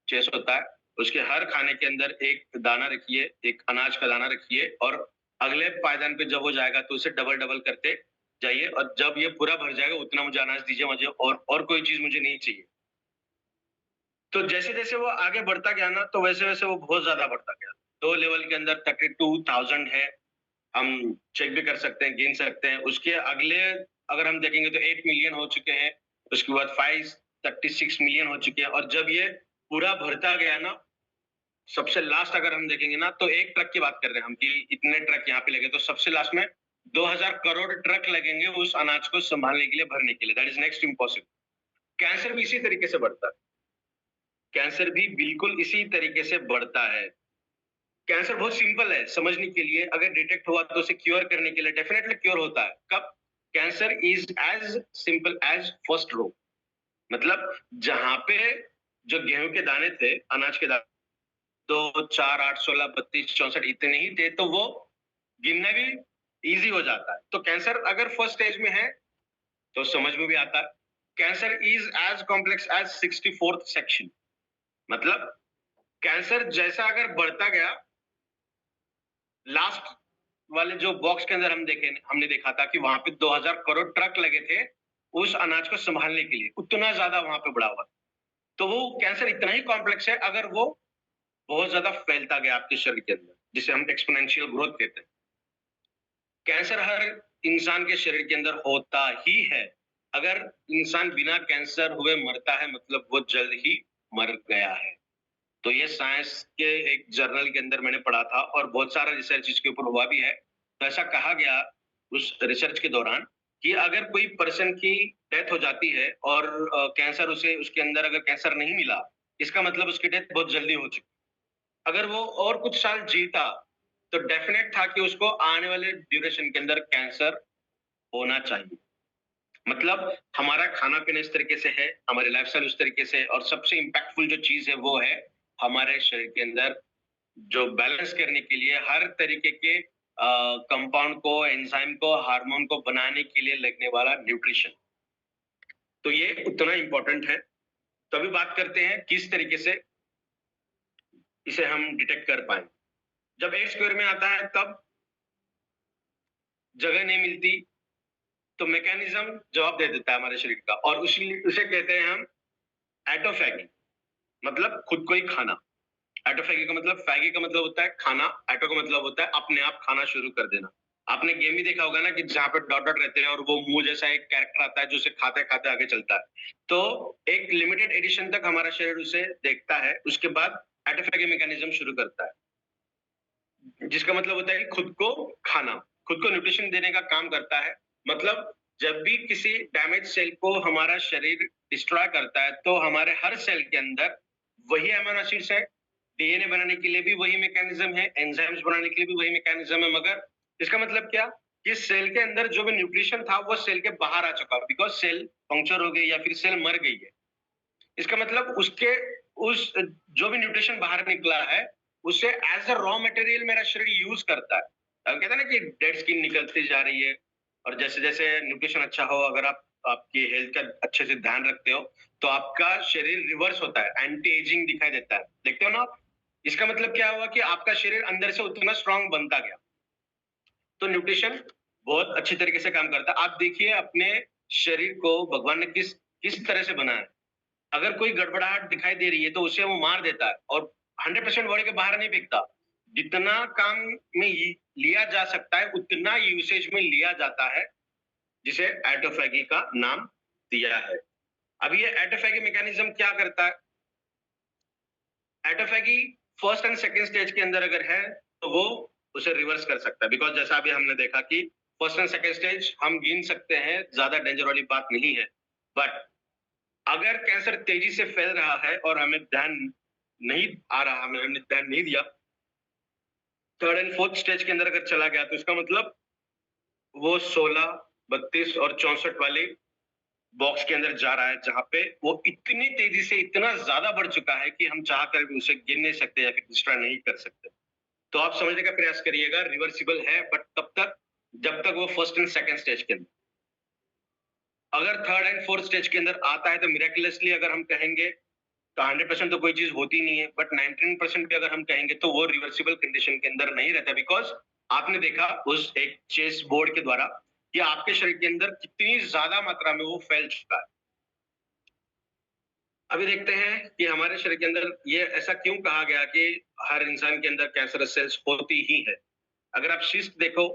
चेस होता है, उसके हर खाने के अंदर एक दाना रखिए, एक अनाज का दाना रखिए और अगले पायदान पे जब वो जाएगा तो उसे डबल-डबल करते जाइए और जब ये पूरा भर जाएगा उतना मुझे अनाज दीजिए, मुझे और कोई चीज़ मुझे नहीं चाहिए। तो जैसे-जैसे वो आगे बढ़ता गया ना, तो वैसे-वैसे वो बहुत ज़्यादा बढ़ता गया। 2 लेवल के अंदर 32,000 है, हम चेक भी कर सकते हैं, गिन सकते हैं। उसके अगले अगर हम देखेंगे तो 8 मिलियन हो चुके हैं, उसके बाद 536 मिलियन हो चुके हैं और जब ये पूरा भरता गया ना, सबसे लास्ट अगर हम देखेंगे ना, तो 1 ट्रक की बात कर रहे हैं हम कि इतने ट्रक यहाँ पे लगे, तो सबसे लास्ट में 2000 करोड़ ट्रक लगेंगे उस अनाज को सँभालने के लिए, भरने के लिए। That is next impossible. Cancer भी इसी तरीके से बढ़ता है। कैंसर भी बिल्कुल इसी तरीके से बढ़ता है। कैंसर बहुत सिंपल है समझने के लिए, अगर डिटेक्ट हुआ तो उसे क्योर करने के लिए डेफिनेटली क्योर होता है। कब? Cancer is as simple as first row, मतलब जहां पे जो गेहूं के दाने थे, अनाज के दाने 2, 4, 8, 16, 32, 64 इतने ही थे, तो वो गिनना भी इजी हो जाता है। तो कैंसर अगर फर्स्ट स्टेज में है तो समझ में भी आता है। Cancer is as complex as 64th section, मतलब कैंसर जैसा अगर बढ़ता गया, लास्ट वाले जो बॉक्स के अंदर हमने देखा था कि वहां पे 2000 करोड़ ट्रक लगे थे उस अनाज को संभालने के लिए, उतना ज्यादा वहां पे बढ़ा हुआ। तो वो कैंसर इतना ही कॉम्प्लेक्स है अगर वो बहुत ज्यादा फैलता गया आपके शरीर के अंदर, जिसे हम एक्सपोनेंशियल ग्रोथ कहते हैं। कैंसर हर इंसान के शरीर के अंदर होता ही है। अगर इंसान बिना कैंसर हुए मरता है मतलब वो जल्द ही मर गया है। तो ये साइंस के एक जर्नल के अंदर मैंने पढ़ा था और बहुत सारा रिसर्च इसके ऊपर हुआ भी है। तो ऐसा कहा गया उस रिसर्च के दौरान कि अगर कोई पर्सन की डेथ हो जाती है और कैंसर उसे उसके अंदर अगर कैंसर नहीं मिला, इसका मतलब उसकी डेथ बहुत जल्दी हो चुकी। अगर वो और कुछ साल जीता तो डेफिनेट था कि उसको आने वाले ड्यूरेशन के अंदर कैंसर होना चाहिए। मतलब हमारा खाना-पीना इस तरीके से है, हमारी लाइफ़स्टाइल उस तरीके से है और सबसे इम्पैक्टफुल जो चीज़ है वो है हमारे शरीर के अंदर जो बैलेंस करने के लिए हर तरीके के कंपाउंड को, एंजाइम को, हार्मोन को बनाने के लिए लगने वाला न्यूट्रिशन। तो ये उतना इम्पोर्टेंट है। तो अभी बात करते हैं किस तरीके से इसे हम डिटेक्ट कर पाएँ। जब 8 स्क्वायर में आता है तब जगह नहीं मिलती, तो मैकेनिज़्म जवाब दे देता है हमारे शरीर का और उसे कहते हैं हम एटोफैगी, मतलब खुद को ही खाना। एटोफैगी का मतलब, फैगी का मतलब होता है खाना, एटो का मतलब होता है अपने आप खाना शुरू कर देना। आपने गेम ही देखा होगा ना कि जहाँ पे डॉट डॉट रहते हैं और वो मुंह जैसा एक कैरेक्टर आता है जो उसे खाते खाते आगे चलता है। तो एक लिमिटेड एडिशन तक हमारा शरीर उसे देखता है, उसके बाद एटोफैगी मैकेनिज्म शुरू करता है, जिसका मतलब होता है कि खुद को खाना, खुद को न्यूट्रिशन देने का काम करता है। मतलब जब भी किसी डैमेज सेल को हमारा शरीर डिस्ट्रॉय करता है तो हमारे हर सेल के अंदर वही अमीनो एसिड्स है, डीएनए बनाने के लिए भी वही मैकेनिज्म है, एंजाइम्स बनाने के लिए भी वही मैकेनिज्म है, मगर इसका मतलब क्या कि सेल के अंदर जो भी न्यूट्रिशन था वो सेल के बाहर आ चुका, बिकॉज सेल पंक्चर हो गई या फिर सेल मर गई है। इसका मतलब उसके उस जो भी न्यूट्रिशन बाहर निकला है उसे एज अ रॉ मटेरियल मेरा शरीर यूज करता है। अब कहते हैं ना कि डेड स्किन निकलती जा रही है और जैसे जैसे न्यूट्रिशन अच्छा हो, अगर आप आपकी हेल्थ का अच्छे से ध्यान रखते हो तो आपका शरीर रिवर्स होता है, एंटी एजिंग दिखाई देता है, देखते हो ना आप? इसका मतलब क्या हुआ कि आपका शरीर अंदर से उतना स्ट्रांग बनता गया। तो न्यूट्रिशन बहुत अच्छी तरीके से काम करता है। आप देखिए अपने शरीर को भगवान ने किस किस तरह से बनाया है। अगर कोई गड़बड़ाहट दिखाई दे रही है तो उसे वो मार देता है और 100% बॉडी के बाहर नहीं फेंकता। जितना काम में लिया जा सकता है उतना यूसेज में लिया जाता है, जिसे एटोफैगी का नाम दिया है। अब ये एटोफैगी मैकेनिज्म क्या करता है? एटोफैगी फर्स्ट एंड सेकंड स्टेज के अंदर अगर है तो वो उसे रिवर्स कर सकता है, बिकॉज जैसा अभी हमने देखा कि फर्स्ट एंड सेकंड स्टेज हम गिन सकते हैं, ज्यादा डेंजर वाली बात नहीं है। बट अगर कैंसर तेजी से फैल रहा है और हमें ध्यान नहीं आ रहा, हमने ध्यान नहीं दिया, थर्ड एंड फोर्थ स्टेज के अंदर अगर चला गया तो इसका मतलब वो 16, 32 और 64 वाले बॉक्स के अंदर जा रहा है, जहां पे वो इतनी तेजी से इतना ज्यादा बढ़ चुका है कि हम चाहकर भी उसे गिन नहीं सकते या फिर डिस्ट्रॉय नहीं कर सकते। तो आप समझने का प्रयास करिएगा, रिवर्सिबल है बट तब तक जब तक वो फर्स्ट एंड सेकंड स्टेज के अंदर। अगर थर्ड एंड फोर्थ स्टेज के अंदर आता है तो मिराकुलसली अगर हम कहेंगे तो 100% तो कोई चीज होती नहीं है, बट 99% भी अगर हम कहेंगे तो वो रिवर्सिबल कंडीशन के अंदर नहीं रहता, बिकॉज आपने देखा उस एक चेस बोर्ड के द्वारा कि आपके शरीर के अंदर कितनी ज्यादा मात्रा में वो फैल चुका है। अभी देखते हैं कि हमारे शरीर के अंदर ये ऐसा क्यों कहा गया कि हर इंसान के अंदर कैंसरस सेल्स होती ही है। अगर आप सिस्ट देखो,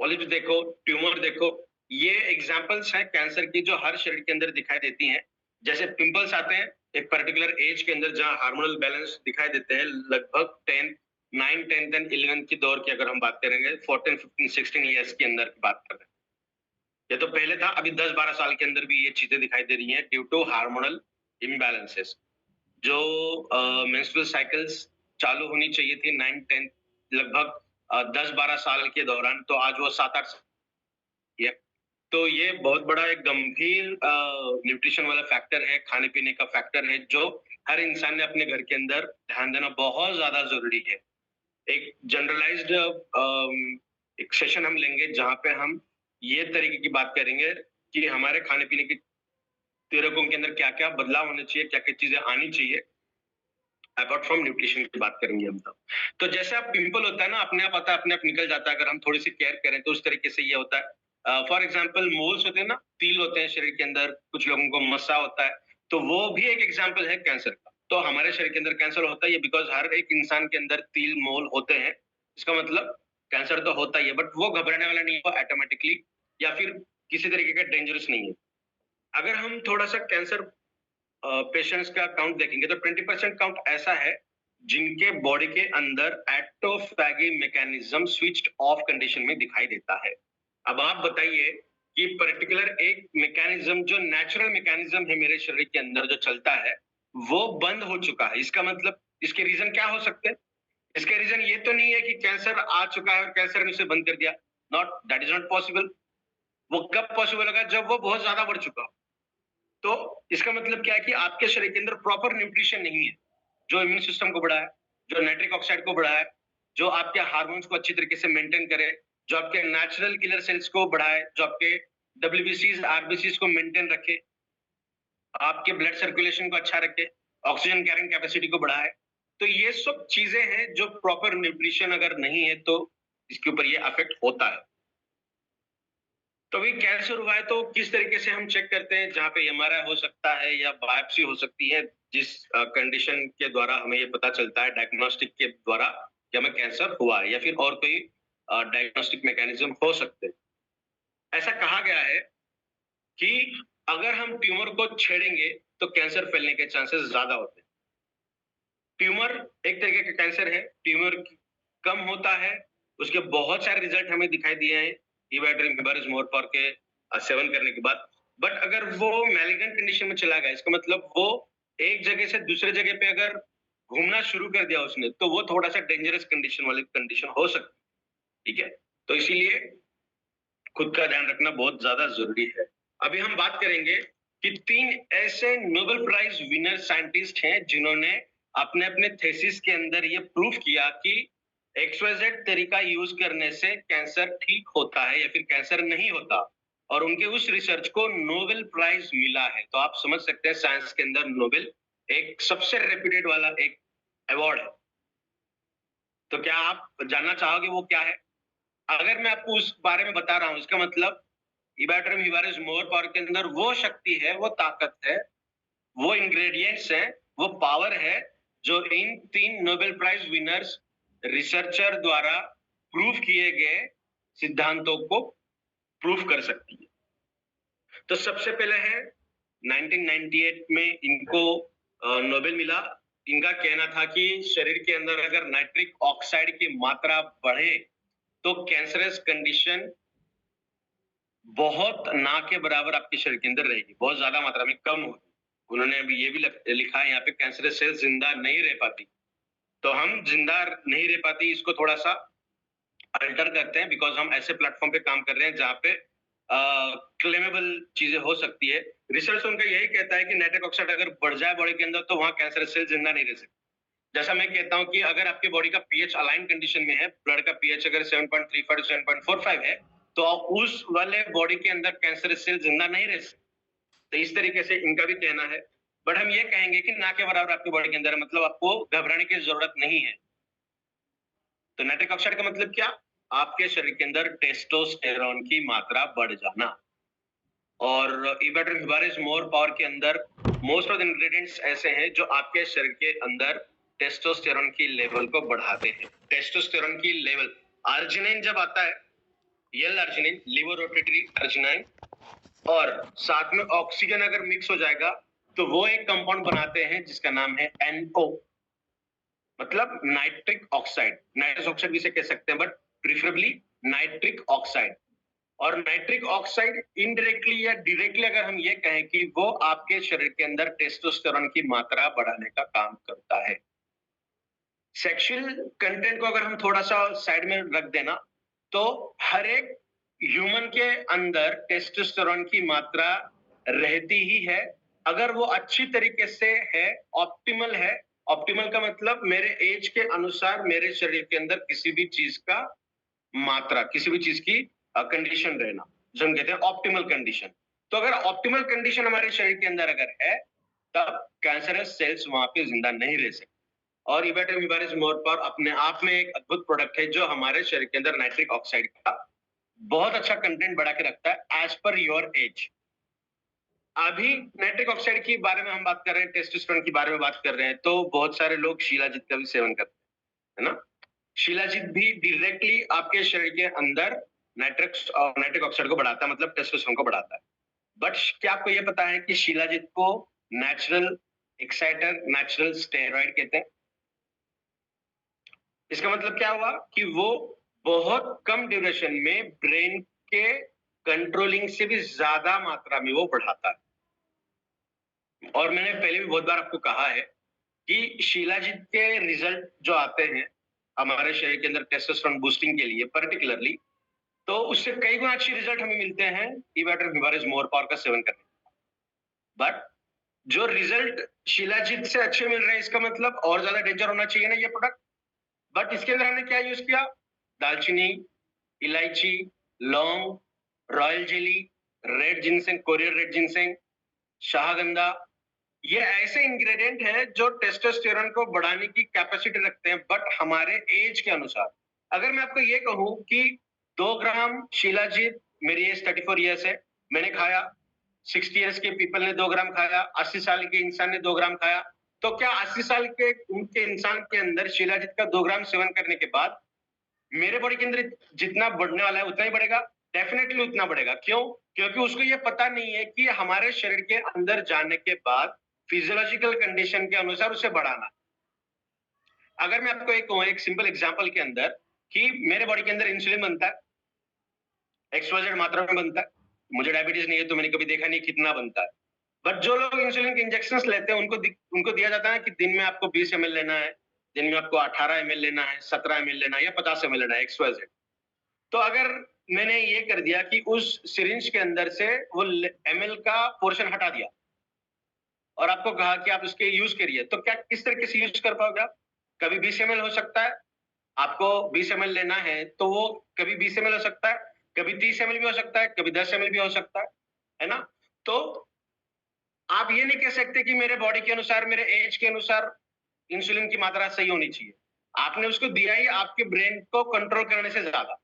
पॉलिप्स देखो, ट्यूमर देखो, ये एग्जांपल्स हैं कैंसर की जो हर शरीर के अंदर दिखाई देती हैं। जैसे पिंपल्स आते हैं एक पर्टिकुलर एज के अंदर जहां हार्मोनल बैलेंस दिखाई देते हैं, लगभग 9, 10 एंड 11 की दौर की अगर हम बात करेंगे, 14, 15, 16 ईयर्स के अंदर की बात कर रहे हैं। ये तो पहले था, अभी 10-12 साल के अंदर भी ये चीजें दिखाई दे रही हैं ड्यू टू हार्मोनल इम्बैलेंसेस। जो मेंस्ट्रुअल साइकिल्स चालू होनी चाहिए थी 9, 10 लगभग 10-12 साल के दौरान, तो आज वो 7-8 ये तो ये बहुत बड़ा एक गंभीर न्यूट्रिशन वाला फैक्टर है, खाने पीने का फैक्टर है, जो हर इंसान ने अपने घर के अंदर ध्यान देना बहुत ज्यादा जरूरी है। एक जनरलाइज्ड एक सेशन हम लेंगे जहां पे हम ये तरीके की बात करेंगे कि हमारे खाने पीने के तरीकों के अंदर क्या क्या बदलाव होने चाहिए, क्या क्या चीजें आनी चाहिए, अपार्ट फ्रॉम न्यूट्रिशन की बात करेंगे हम तब। तो जैसे आप पिंपल होता है ना, अपने आप आता है, अपने आप निकल जाता है, अगर हम थोड़ी सी केयर करें तो उस तरीके से ये होता है। फॉर एग्जाम्पल मोल्स होते हैं ना, तिल होते हैं शरीर के अंदर, कुछ लोगों को मस्सा होता है, तो वो भी एक एग्जाम्पल है कैंसर का। तो हमारे शरीर के अंदर कैंसर होता है ये बिकॉज हर एक इंसान के अंदर तिल मोल होते हैं, इसका मतलब कैंसर तो होता ही है, बट वो घबराने वाला नहीं है, वो ऑटोमेटिकली या फिर किसी तरीके का डेंजरस नहीं है। अगर हम थोड़ा सा कैंसर पेशेंट्स का काउंट देखेंगे तो 20% काउंट ऐसा है जिनके बॉडी के अंदर एटोफैगी मैकेनिज्म स्विच्ड ऑफ कंडीशन में दिखाई देता है। अब आप बताइए कि पर्टिकुलर एक मैकेनिज्म जो नेचुरल मैकेनिज्म है मेरे शरीर के अंदर जो चलता है वो बंद हो चुका है, इसका मतलब इसके रीजन क्या हो सकते हैं? इसके रीजन ये तो नहीं है कि कैंसर आ चुका है और कैंसर ने उसे बंद कर दिया, not, that is not possible. वो कब पॉसिबल होगा? जब वो बहुत ज्यादा बढ़ चुका हो। तो इसका मतलब क्या है कि आपके शरीर के अंदर प्रॉपर न्यूट्रिशन नहीं है जो इम्यून सिस्टम को बढ़ाए, जो नाइट्रिक ऑक्साइड को बढ़ाए, जो आपके हार्मोन्स को अच्छी तरीके से मेंटेन करे, जो आपके नेचुरल किलर सेल्स को बढ़ाए, जो आपके डब्ल्यूबीसीज आरबीसीज को मेंटेन रखे, आपके ब्लड सर्कुलेशन को अच्छा रखे, ऑक्सीजन कैरिंग कैपेसिटी को बढ़ाए। तो ये सब चीजें हैं जो प्रॉपर न्यूट्रिशन अगर नहीं है तो इसके ऊपर ये अफेक्ट होता है। तो अभी कैंसर हुआ है तो किस तरीके से हम चेक करते हैं? जहाँ पे एमआरआई हो सकता है या बायोप्सी हो सकती है, जिस कंडीशन के द्वारा हमें ये पता चलता है डायग्नोस्टिक के द्वारा कि हमें कैंसर हुआ है, या फिर और कोई डायग्नोस्टिक मैकेनिज्म हो सकते हैं। ऐसा कहा गया है कि अगर हम ट्यूमर को छेड़ेंगे तो कैंसर फैलने के चांसेस ज्यादा होते हैं। ट्यूमर एक तरीके का कैंसर है, ट्यूमर कम होता है, उसके बहुत सारे रिजल्ट हमें दिखाई दिए हैं इवेट्रिम हिबारिस मोरपार के सेवन करने के बाद। बट अगर वो मैलिग्नेंट कंडीशन में चला गया, इसका मतलब वो एक जगह से दूसरे जगह पे अगर घूमना शुरू कर दिया उसने, तो वो थोड़ा सा डेंजरस कंडीशन वाली कंडीशन हो सकती है। ठीक है, तो इसीलिए खुद का ध्यान रखना बहुत ज्यादा जरूरी है। अभी हम बात करेंगे कि 3 ऐसे नोबेल प्राइज विनर साइंटिस्ट हैं जिन्होंने अपने अपने थेसिस के अंदर ये प्रूफ किया कि XYZ तरीका यूज करने से कैंसर ठीक होता है या फिर कैंसर नहीं होता, और उनके उस रिसर्च को नोबेल प्राइज मिला है। तो आप समझ सकते हैं साइंस के अंदर नोबेल एक सबसे रेप्यूटेड वाला एक अवार्ड है। तो क्या आप जानना चाहोगे वो क्या है? अगर मैं आपको उस बारे में बता रहा हूं, इसका मतलब इबैट्रम हिबारिस मोरपार के अंदर वो शक्ति है, वो ताकत है, वो इंग्रेडिएंट्स हैं, वो पावर है जो इन 3 नोबेल प्राइज विनर्स रिसर्चर द्वारा प्रूफ किए गए सिद्धांतों को प्रूफ कर सकती है। तो सबसे पहले है 1998 में इनको नोबेल मिला। इनका कहना था कि शरीर के अंदर अगर नाइट्रिक ऑक्साइड की मात्रा बढ़े तो कैंसरस कंडीशन बहुत ना के बराबर आपके शरीर के अंदर रहेगी, बहुत ज्यादा मात्रा में कम होगी। उन्होंने अभी ये भी लिखा है यहाँ पे, कैंसरस सेल जिंदा नहीं रह पाती। तो हम जिंदा नहीं रह पाती, इसको थोड़ा सा अल्टर करते हैं, बिकॉज हम ऐसे प्लेटफॉर्म पे काम कर रहे हैं जहाँ पे क्लेमेबल चीजें हो सकती है। रिसर्च उनका यही कहता है कि नाइट्रिक ऑक्साइड अगर बढ़ जाए बॉडी के अंदर तो वहां कैंसरस सेल जिंदा नहीं रह सकते। जैसा मैं कहता हूं कि अगर आपके बॉडी का पीएच अलाइन कंडीशन में है, ब्लड का पीएच अगर 7.35 टू 7.45 है, तो उस वाले बॉडी के अंदर कैंसरस सेल जिंदा नहीं रह सकते। तो इस तरीके से इनका भी कहना है। बट हम ये कहेंगे कि ना के बराबर आपकी बॉडी के अंदर है, मतलब आपको घबराने की जरूरत नहीं है। तो नाइट्रिक ऑक्साइड का मतलब क्या? आपके शरीर के अंदर टेस्टोस्टेरोन की मात्रा बढ़ जाना। और इबेटर हिबारिस मोर पावर के अंदर मोस्ट ऑफ द इंग्रेडिएंट्स ऐसे हैं जो आपके शरीर के अंदर टेस्टोस्टेरोन की लेवल को बढ़ाते हैं। टेस्टोस्टेरोन की लेवल, अर्जिनिन जब आता है, एल अर्जिनिन, लीवोरोटेटरी अर्जिनाइन, और साथ में ऑक्सीजन अगर मिक्स हो जाएगा तो वो एक कंपाउंड बनाते हैं जिसका नाम है NO, मतलब नाइट्रिक ऑक्साइड। नाइट्रस ऑक्साइड भी इसे कह सकते हैं, बट प्रिफरेबली नाइट्रिक ऑक्साइड। और नाइट्रिक ऑक्साइड इनडायरेक्टली या डायरेक्टली अगर हम ये कहें कि वो आपके शरीर के अंदर टेस्टोस्टेरोन की मात्रा बढ़ाने का काम करता है। सेक्सुअल कंटेंट को अगर हम थोड़ा सा साइड में रख देना, तो हर एक ह्यूमन के अंदर टेस्टोस्टेरोन की मात्रा रहती ही है, अगर वो अच्छी तरीके से है, ऑप्टिमल है। ऑप्टिमल का मतलब मेरे एज के अनुसार मेरे शरीर के अंदर किसी भी चीज का मात्रा, किसी भी चीज की कंडीशन रहना, जो हम कहते हैं ऑप्टिमल कंडीशन। तो अगर ऑप्टिमल कंडीशन हमारे शरीर के अंदर अगर है, तब कैंसरस सेल्स वहां पे जिंदा नहीं रह सकते। और इबेटम हिबारिस मोर पावर अपने आप में एक अद्भुत प्रोडक्ट है जो हमारे शरीर के अंदर नाइट्रिक ऑक्साइड का बहुत अच्छा कंटेंट बढ़ा के रखता है एज पर योर एज। अभी नाइट्रिक ऑक्साइड के बारे में हम बात कर रहे हैं, टेस्टोस्टेरोन के बारे में बात कर रहे हैं, तो बहुत सारे लोग शिलाजीत का भी सेवन करते हैं, है ना। शिलाजीत भी डायरेक्टली आपके शरीर के अंदर नाइट्रिक ऑक्साइड को बढ़ाता है, मतलब टेस्टोस्टेरोन को बढ़ाता है। बट क्या आपको यह पता है कि शिलाजीत को नेचुरल एक्साइटर, नेचुरल स्टेरॉइड कहते हैं? इसका मतलब क्या हुआ कि वो बहुत कम ड्यूरेशन में ब्रेन के कंट्रोलिंग से भी ज्यादा मात्रा में वो बढ़ाता है। और मैंने पहले भी बहुत बार आपको कहा है कि शिलाजीत के रिजल्ट जो आते हैं हमारे शरीर के अंदर टेस्टोस्टेरोन बूस्टिंग के लिए पर्टिकुलरली, तो उससे कई गुना अच्छे रिजल्ट हमें मिलते हैं इबेटम हिबारिस मोर पावर का सेवन करने। बट जो रिजल्ट शिलाजीत से अच्छे मिल रहे हैं, इसका मतलब और ज्यादा डेंजर होना चाहिए ना ये प्रोडक्ट। बट इसके अंदर हमने क्या यूज किया? दालचीनी, इलायची, लौंग, royal jelly, red ginseng, Korean red ginseng, शाहगंधा, ये ऐसे इंग्रेडिएंट हैं जो टेस्टोस्टेरोन को बढ़ाने की कैपेसिटी रखते हैं, बट हमारे एज के अनुसार। अगर मैं आपको ये कहूं कि 2 ग्राम शिलाजीत, मेरी एज 34 ईयर्स है, मैंने खाया, 60 ईयर्स के पीपल ने 2 ग्राम खाया, 80 साल के इंसान ने 2 ग्राम खाया, तो क्या 80 साल के उनके इंसान के अंदर शिलाजीत का 2 ग्राम सेवन करने के बाद मेरे बॉडी के अंदर जितना बढ़ने वाला है उतना ही बढ़ेगा? डेफिनेटली उतना बढ़ेगा। क्यों? क्योंकि उसको ये पता नहीं है कि हमारे शरीर के अंदर जाने के बाद फिजियोलॉजिकल कंडीशन के अनुसार उसे बढ़ाना। अगर मैं आपको एक सिंपल एग्जांपल के अंदर कि मेरे बॉडी के अंदर इंसुलिन बनता है, XYZ मात्रा में बनता है, मुझे डायबिटीज नहीं है तो मैंने कभी देखा नहीं कितना बनता है। बट जो लोग इंसुलिन के इंजेक्शंस लेते हैं उनको दिया जाता है कि दिन में आपको 20 ml लेना है, दिन में आपको 18 ml लेना है, 17 ml लेना है या 50 ml लेना है, XYZ। तो अगर मैंने ये कर दिया कि उस सिरिंज के अंदर से वो ml का पोर्शन हटा दिया और आपको कहा कि आप इसके यूज करिए, तो क्या किस तरीके से यूज कर पाओगे आप? कभी 20 ml हो सकता है, आपको 20 ml लेना है तो वो कभी 20 ml हो सकता है, कभी 30 ml भी हो सकता है, कभी 10 ml भी हो सकता है ना। तो आप ये नहीं कह सकते कि मेरे बॉडी के अनुसार, मेरे एज के अनुसार इंसुलिन की मात्रा सही होनी चाहिए। आपने उसको दिया ही आपके ब्रेन को कंट्रोल करने से ज्यादा,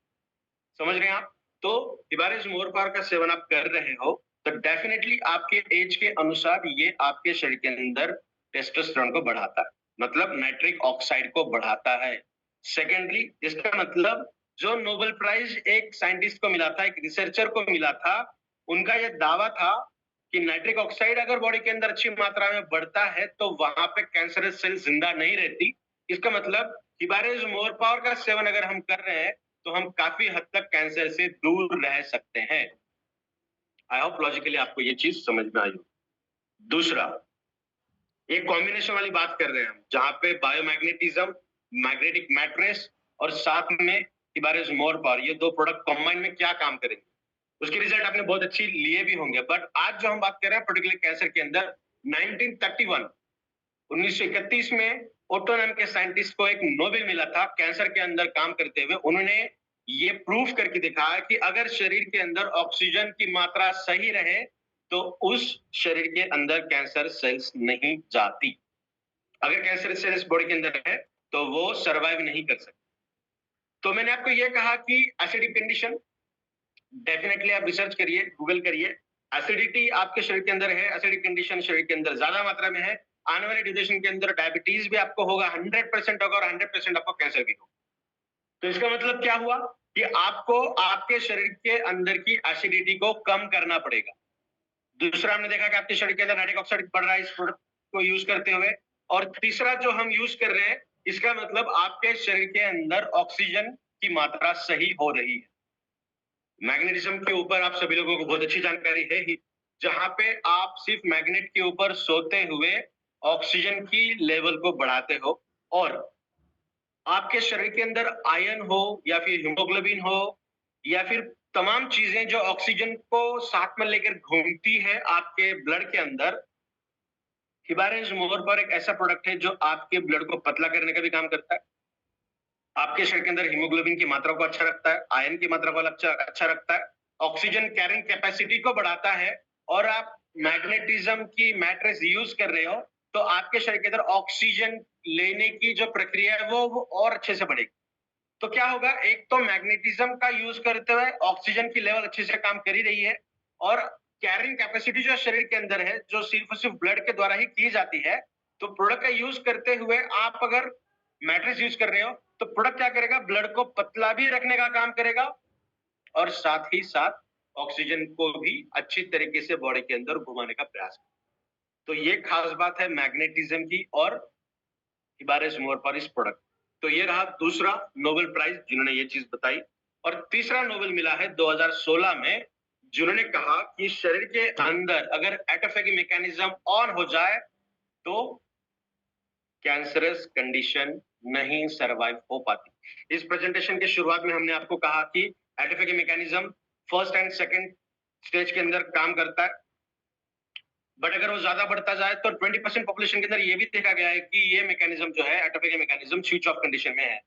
समझ रहे हैं आप? तो हिबारिस मोर पावर का सेवन आप कर रहे हो तो डेफिनेटली आपके एज के अनुसार ये आपके शरीर के अंदर टेस्टोस्टेरोन को बढ़ाता है, मतलब नाइट्रिक ऑक्साइड को बढ़ाता है। सेकेंडली, इसका मतलब जो नोबेल प्राइज एक साइंटिस्ट को मिला था, एक रिसर्चर को मिला था, उनका यह दावा था कि नाइट्रिक ऑक्साइड अगर बॉडी के अंदर अच्छी मात्रा में बढ़ता है तो वहां पे कैंसरस सेल जिंदा नहीं रहती। इसका मतलब हिबारिस मोर पावर का सेवन अगर हम कर रहे हैं तो हम काफी हद तक कैंसर से दूर रह सकते हैं। आई होप लॉजिकली आपको ये चीज समझ में आई हो। दूसरा, एक कॉम्बिनेशन वाली बात कर रहे हैं हम, जहां पे बायोमैग्नेटिज्म, मैग्नेटिक मैट्रेस और साथ में हिबारिस मोर पावर, ये 2 प्रोडक्ट कंबाइन में क्या काम करेंगे, उसके रिजल्ट आपने बहुत अच्छी लिए भी होंगे। बट आज जो हम बात कर रहे हैं पर्टिकुलर कैंसर के अंदर 1931 1931 में ओटो नाम के साइंटिस्ट को एक नोबेल मिला था कैंसर के अंदर काम करते हुए। उन्होंने ये प्रूफ करके दिखाया कि अगर शरीर के अंदर ऑक्सीजन की मात्रा सही रहे तो उस शरीर के अंदर कैंसर सेल्स नहीं जाती। अगर कैंसर सेल्स बॉडी के अंदर है तो वो सर्वाइव नहीं कर सकते। तो मैंने आपको ये कहा कि एसिडिक कंडीशन, डेफिनेटली आप रिसर्च करिए, गूगल करिए। एसिडिटी आपके शरीर के अंदर है, एसिडिक कंडीशन शरीर के अंदर ज्यादा मात्रा में है, आने वाले ड्यूरेशन के अंदर डायबिटीज भी आपको होगा, 100% होगा और 100% आपको कैंसर भी होगा। तो इसका मतलब क्या हुआ कि आपको आपके शरीर के अंदर की एसिडिटी को कम करना पड़ेगा। दूसरा हमने देखा कि आपके शरीर के अंदर नाइट्रिक ऑक्साइड बढ़ रहा है इस प्रोडक्ट को यूज करते हुए। और तीसरा जो हम यूज कर रहे हैं, इसका मतलब आपके शरीर के अंदर ऑक्सीजन की मात्रा सही हो रही है। मैग्नेटिज्म के ऊपर आप सभी लोगों को बहुत अच्छी जानकारी है ही, जहां पे आप सिर्फ मैग्नेट के ऊपर सोते हुए ऑक्सीजन की लेवल को बढ़ाते हो और आपके शरीर के अंदर आयरन हो या फिर हीमोग्लोबिन हो या फिर तमाम चीजें जो ऑक्सीजन को साथ में लेकर घूमती है आपके ब्लड के अंदर, हिबारेज मोर एक ऐसा प्रोडक्ट है जो आपके ब्लड को पतला करने का भी काम करता है, आपके शरीर के अंदर हीमोग्लोबिन की मात्रा को अच्छा रखता है, आयरन की मात्रा को अच्छा रखता है, ऑक्सीजन कैरिंग कैपेसिटी को बढ़ाता है। और आप मैग्नेटिज्म की मैट्रिक्स यूज कर रहे हो तो आपके शरीर के अंदर ऑक्सीजन लेने की जो प्रक्रिया है वो और अच्छे से बढ़ेगी। तो क्या होगा, एक तो मैग्नेटिज्म का यूज करते हुए ऑक्सीजन की लेवल अच्छे से काम कर ही रही है और कैरिंग कैपेसिटी जो शरीर के अंदर है, जो सिर्फ और सिर्फ ब्लड के द्वारा ही की जाती है। तो प्रोडक्ट का यूज करते हुए आप अगर मैट्रिक्स यूज कर रहे हो तो प्रोडक्ट क्या करेगा, ब्लड को पतला भी रखने का काम करेगा और साथ ही साथ ऑक्सीजन को भी अच्छी तरीके से बॉडी के अंदर घुमाने का प्रयास करेगा। तो ये खास बात है मैग्नेटिज्म की और हिबारेज मोर इस प्रोडक्ट। तो ये रहा दूसरा नोबेल प्राइज जिन्होंने ये चीज बताई। और तीसरा नोबेल मिला है 2016 में, जिन्होंने कहा कि शरीर के अंदर अगर एटोफेगी मैकेनिज्म ऑन हो जाए तो कैंसरस कंडीशन नहीं सरवाइव हो पाती। इस प्रेजेंटेशन के शुरुआत में हमने आपको कहा कि autophagy mechanism first and second stage के अंदर काम करता है, बट अगर वो ज्यादा बढ़ता जाए तो 20% पॉपुलेशन के अंदर ये भी देखा गया है कि ये मैकेनिज्म जो है एटोफेगी मैकेनिज्म स्विच ऑफ कंडीशन में है।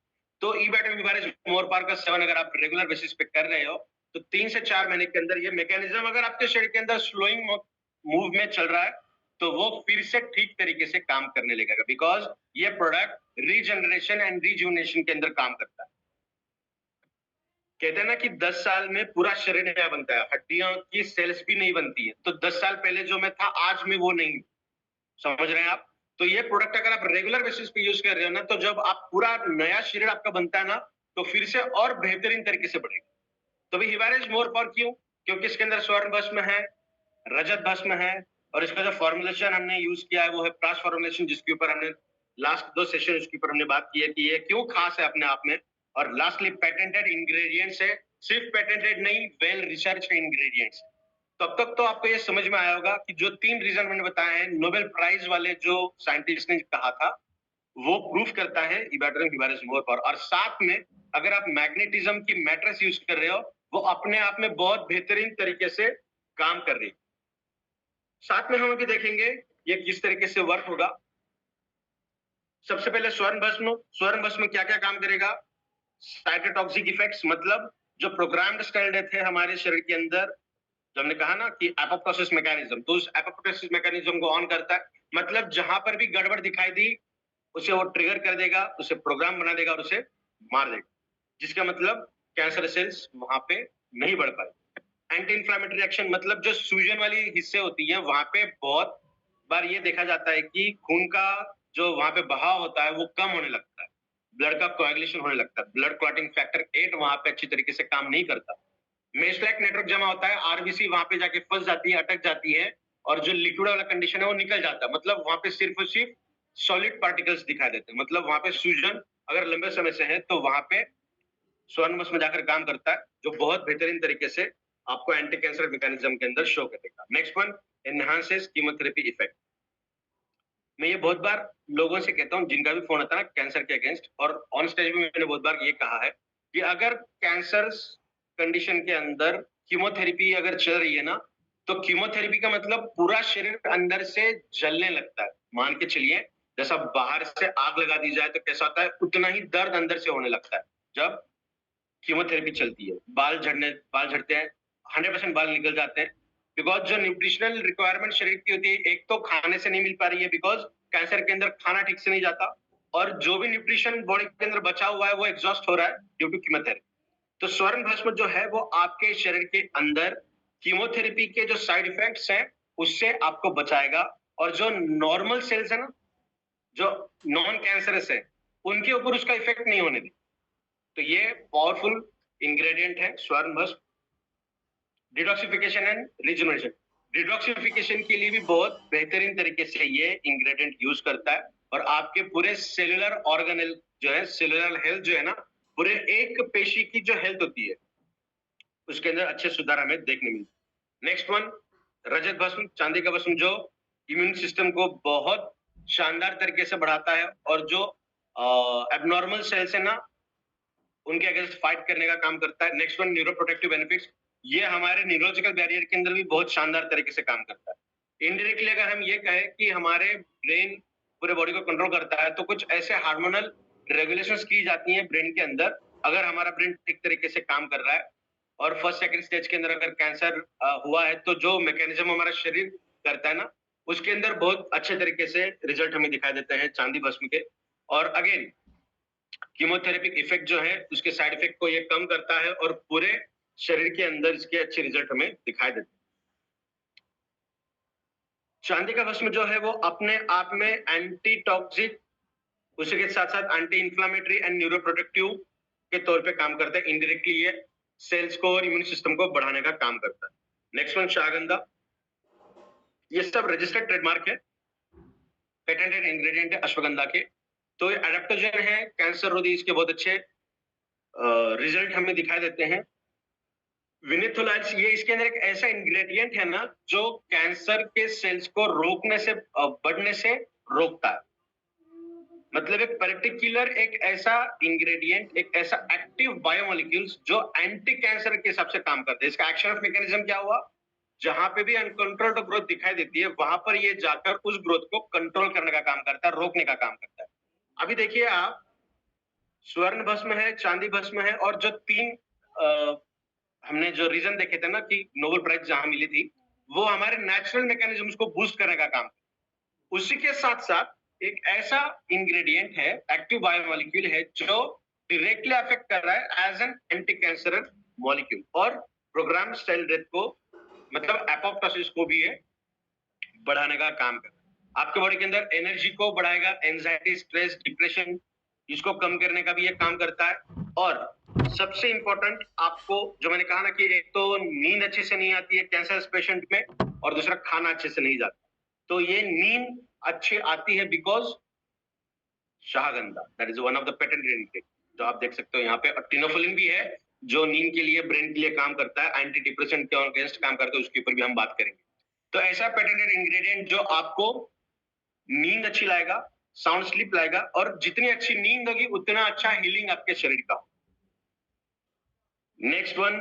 तो इबैटोमिबारेज मोरपार का सेवन अगर आप रेगुलर बेसिस पे कर रहे हो तो 3 से 4 महीने के अंदर ये मैकेनिज्म अगर आपके शरीर के अंदर स्लोइंग मूव में चल रहा है तो वो फिर से ठीक तरीके से काम करने लगेगा, बिकॉज ये प्रोडक्ट रीजनरेशन एंड रिजुवनेशन के अंदर काम करता है। कहते हैं ना कि 10 साल में पूरा शरीर नया बनता है, हड्डियों की सेल्स भी नहीं बनती है। तो 10 साल पहले जो मैं था आज में वो नहीं, समझ रहे हैं आप। तो ये प्रोडक्ट अगर आप रेगुलर बेसिस पे यूज कर रहे हो ना, तो जब आप पूरा नया शरीर आपका बनता है ना तो फिर से और बेहतरीन तरीके से बढ़ेगा। तो भी हिबारेज मोर पावर क्यों, क्योंकि इसके अंदर स्वर्ण भस्म है, रजत भस्म है और इसका जो फॉर्मुलेशन हमने यूज किया है वो है प्रास फॉर्मुलेशन, जिसके ऊपर हमने लास्ट 2 सेशन उसके ऊपर हमने बात की है कि ये क्यों खास है अपने आप में। और लास्टली पेटेंटेड इंग्रेडिएंट्स है, सिर्फ पेटेंटेड नहीं, वेल रिसर्च इंग्रेडिएंट्स। तब तक तो आपको ये समझ में आया होगा कि जो 3 रीजन मैंने बताए हैं नोबेल प्राइज वाले जो साइंटिस्ट ने कहा था वो प्रूफ करता है इबैटोमिक हिबारेज मोर पावर। और साथ में अगर आप मैग्नेटिज्म की मैट्रिक्स यूज कर रहे हो वो अपने आप में बहुत बेहतरीन तरीके से काम कर रही है। साथ में हम अभी देखेंगे ये किस तरीके से वर्क होगा। सबसे पहले स्वर्ण भस्म क्या क्या काम करेगा। साइटोटॉक्सिक इफेक्ट्स, मतलब जो प्रोग्राम्ड स्टेरॉइड थे हमारे शरीर के अंदर, जो हमने कहा ना कि एपोप्टोसिस मैकेनिज्म, तो उस एपोप्टोसिस मैकेनिज्म को ऑन करता है। मतलब जहां पर भी गड़बड़ दिखाई दी उसे वो ट्रिगर कर देगा, उसे प्रोग्राम बना देगा और उसे मार देगा, जिसका मतलब कैंसर सेल्स वहां पे नहीं बढ़ पाए। एंटी इंफ्लेमेटरी रिएक्शन, मतलब जो सूजन वाली हिस्से होती है वहां पे बहुत बार ये देखा जाता है कि खून का जो वहां पे बहाव होता है वो कम होने लगता है, ब्लड का कोएगुलेशन होने लगता है, ब्लड क्लॉटिंग फैक्टर 8 वहां पे अच्छी तरीके से काम नहीं करता। मेस्लाइक नेटवर्क जमा होता है, आरबीसी वहां पे जाके फंस जाती है, अटक जाती है और जो लिक्विड वाला कंडीशन है वो निकल जाता है। मतलब वहां पे सिर्फ और सिर्फ सॉलिड पार्टिकल्स दिखाई देते हैं। मतलब वहां पे सूजन अगर लंबे समय से है तो वहां पे स्वर्ण भस्म जाकर काम करता है, जो बहुत बेहतरीन तरीके से आपको एंटी कैंसर मैकेनिज्म के अंदर शो करेगा। Next one, enhances chemotherapy effect. मैं ये बहुत बार लोगों से कहता हूँ जिनका भी फोन आता है ना कैंसर के अगेंस्ट, और ऑन स्टेज में मैंने बहुत बार ये कहा है कि अगर कैंसर कंडीशन के अंदर कीमोथेरेपी अगर चल रही है ना, तो कीमोथेरेपी का मतलब पूरा शरीर अंदर से जलने लगता है। मान के चलिए जैसा बाहर से आग लगा दी जाए तो कैसा होता है, उतना ही दर्द अंदर से होने लगता है जब कीमोथेरेपी चलती है। बाल झड़ते हैं, 100% बाल निकल जाते हैं, बिकॉज जो न्यूट्रिशनल रिक्वायरमेंट शरीर की होती है, एक तो खाने से नहीं मिल पा रही है, बिकॉज कैंसर के अंदर खाना ठीक से नहीं जाता, और जो भी न्यूट्रिशन बॉडी के अंदर बचा हुआ है वो एग्जॉस्ट हो रहा है ड्यू टू कीमोथेरेपी। तो स्वर्ण भस्म जो है वो आपके शरीर के अंदर कीमोथेरेपी के जो साइड इफेक्ट्स हैं उससे आपको बचाएगा, और जो नॉर्मल सेल्स है ना, जो नॉन कैंसरस है, उनके ऊपर उसका इफेक्ट नहीं होने देगा। तो ये पावरफुल इंग्रेडिएंट है स्वर्ण भस्म। डिटॉक्सिफिकेशन एंड रिजुवेनेशन, डिटॉक्सिफिकेशन के लिए भी बहुत बेहतरीन तरीके से ये इंग्रेडिएंट यूज करता है, और आपके पूरे सेलुलर ऑर्गेनल जो है, सेलुलर हेल्थ जो है ना, पूरे एक पेशी की जो हेल्थ होती है उसके अंदर अच्छे सुधार हमें देखने मिलते। नेक्स्ट वन, रजत भस्म, चांदी का भस्म, जो इम्यून सिस्टम को बहुत शानदार तरीके से बढ़ाता है, और जो एबनॉर्मल सेल्स है ना, उनके अगेंस्ट फाइट करने का काम करता है। Next one, neuro protective benefits, ये हमारे न्यूरोलॉजिकल बैरियर के अंदर भी बहुत शानदार तरीके से काम करता है। इनडायरेक्टली अगर हम ये कहें कि हमारे ब्रेन पूरे बॉडी को कंट्रोल करता है, तो कुछ ऐसे हार्मोनल रेगुलेशंस की जाती हैं ब्रेन के अंदर, अगर हमारा ब्रेन ठीक तरीके से काम कर रहा है। और फर्स्ट सेकंड स्टेज के अंदर अगर कैंसर हुआ है, तो जो मैकेनिज्म हमारा शरीर करता है ना, उसके अंदर बहुत अच्छे तरीके से रिजल्ट हमें दिखाई देते हैं चांदी भस्म के। और अगेन कीमोथेरेपिक इफेक्ट जो है, उसके साइड इफेक्ट को ये कम करता है, और पूरे शरीर के अंदर इसके अच्छे रिजल्ट हमें दिखाई देते हैं। चांदी का भस्म जो है वो अपने आप में एंटी टॉक्सिक, उसी के साथ साथ एंटी इंफ्लामेटरी एंड न्यूरोप्रोटेक्टिव के तौर पे काम करता है। इनडायरेक्टली ये सेल्स को और इम्यून सिस्टम को बढ़ाने का काम करता है। नेक्स्ट वन, शाहगंधा, ये सब रजिस्टर्ड ट्रेडमार्क है, पेटेंटेड इंग्रेडिएंट है अश्वगंधा के। तो ये एडेप्टोजन है, कैंसर रोधी, इसके बहुत अच्छे रिजल्ट हमें दिखाई देते हैं। विनिथोलाइट्स, ये इसके अंदर एक ऐसा इंग्रेडिएंट है ना जो कैंसर के सेल्स को रोकने से, बढ़ने से रोकता है। मतलब एक पर्टिकुलर एक ऐसा इंग्रेडिएंट, एक ऐसा एक्टिव बायोमोलिक्यूल्स जो एंटी कैंसर के हिसाब से काम करते हैं। इसका एक्शन ऑफ मैकेनिज्म क्या हुआ, जहां पे भी अनकंट्रोल्ड ग्रोथ दिखाई देती है, वहां पर ये जाकर उस ग्रोथ को कंट्रोल करने का काम करता है, रोकने का काम करता है। अभी देखिए आप, स्वर्ण भस्म है, चांदी भस्म है, और जो तीन हमने जो रीजन देखे थे ना कि नोबेल प्राइज जहां मिली थी, वो हमारे नेचुरल मैकेनिज्म्स को बूस्ट करने का काम। उसी के साथ साथ एक ऐसा इंग्रेडिएंट है, एक्टिव बायोमोलिक्यूल है, जो डायरेक्टली अफेक्ट कर रहा है as an anti cancerous molecule, और प्रोग्राम सेल डेथ को, मतलब एपोप्टोसिस को भी ये बढ़ाने का काम कर रहा है। आपके बॉडी के अंदर एनर्जी को बढ़ाएगा, एंजाइटी, स्ट्रेस, डिप्रेशन, इसको कम करने का भी ये काम करता है। और सबसे इंपॉर्टेंट, आपको जो मैंने कहा ना कि एक तो नींद अच्छे से नहीं आती है कैंसर पेशेंट में, और दूसरा खाना अच्छे से नहीं जाता, तो ये नींद अच्छी आती है बिकॉज शाहगंधा, that is one of the patent ingredient, जो आप देख सकते हो यहाँ पे। और टिनोफिलिन भी है जो नींद के लिए, ब्रेन के लिए काम करता है, एंटी डिप्रेशन के अगेंस्ट काम करता है, उसके ऊपर भी हम बात करेंगे। तो ऐसा पेटेंटेड इंग्रेडिएंट जो आपको नींद अच्छी लाएगा, साउंड स्लीप लाएगा, और जितनी अच्छी नींद होगी उतना अच्छा हीलिंग आपके शरीर का। Next one,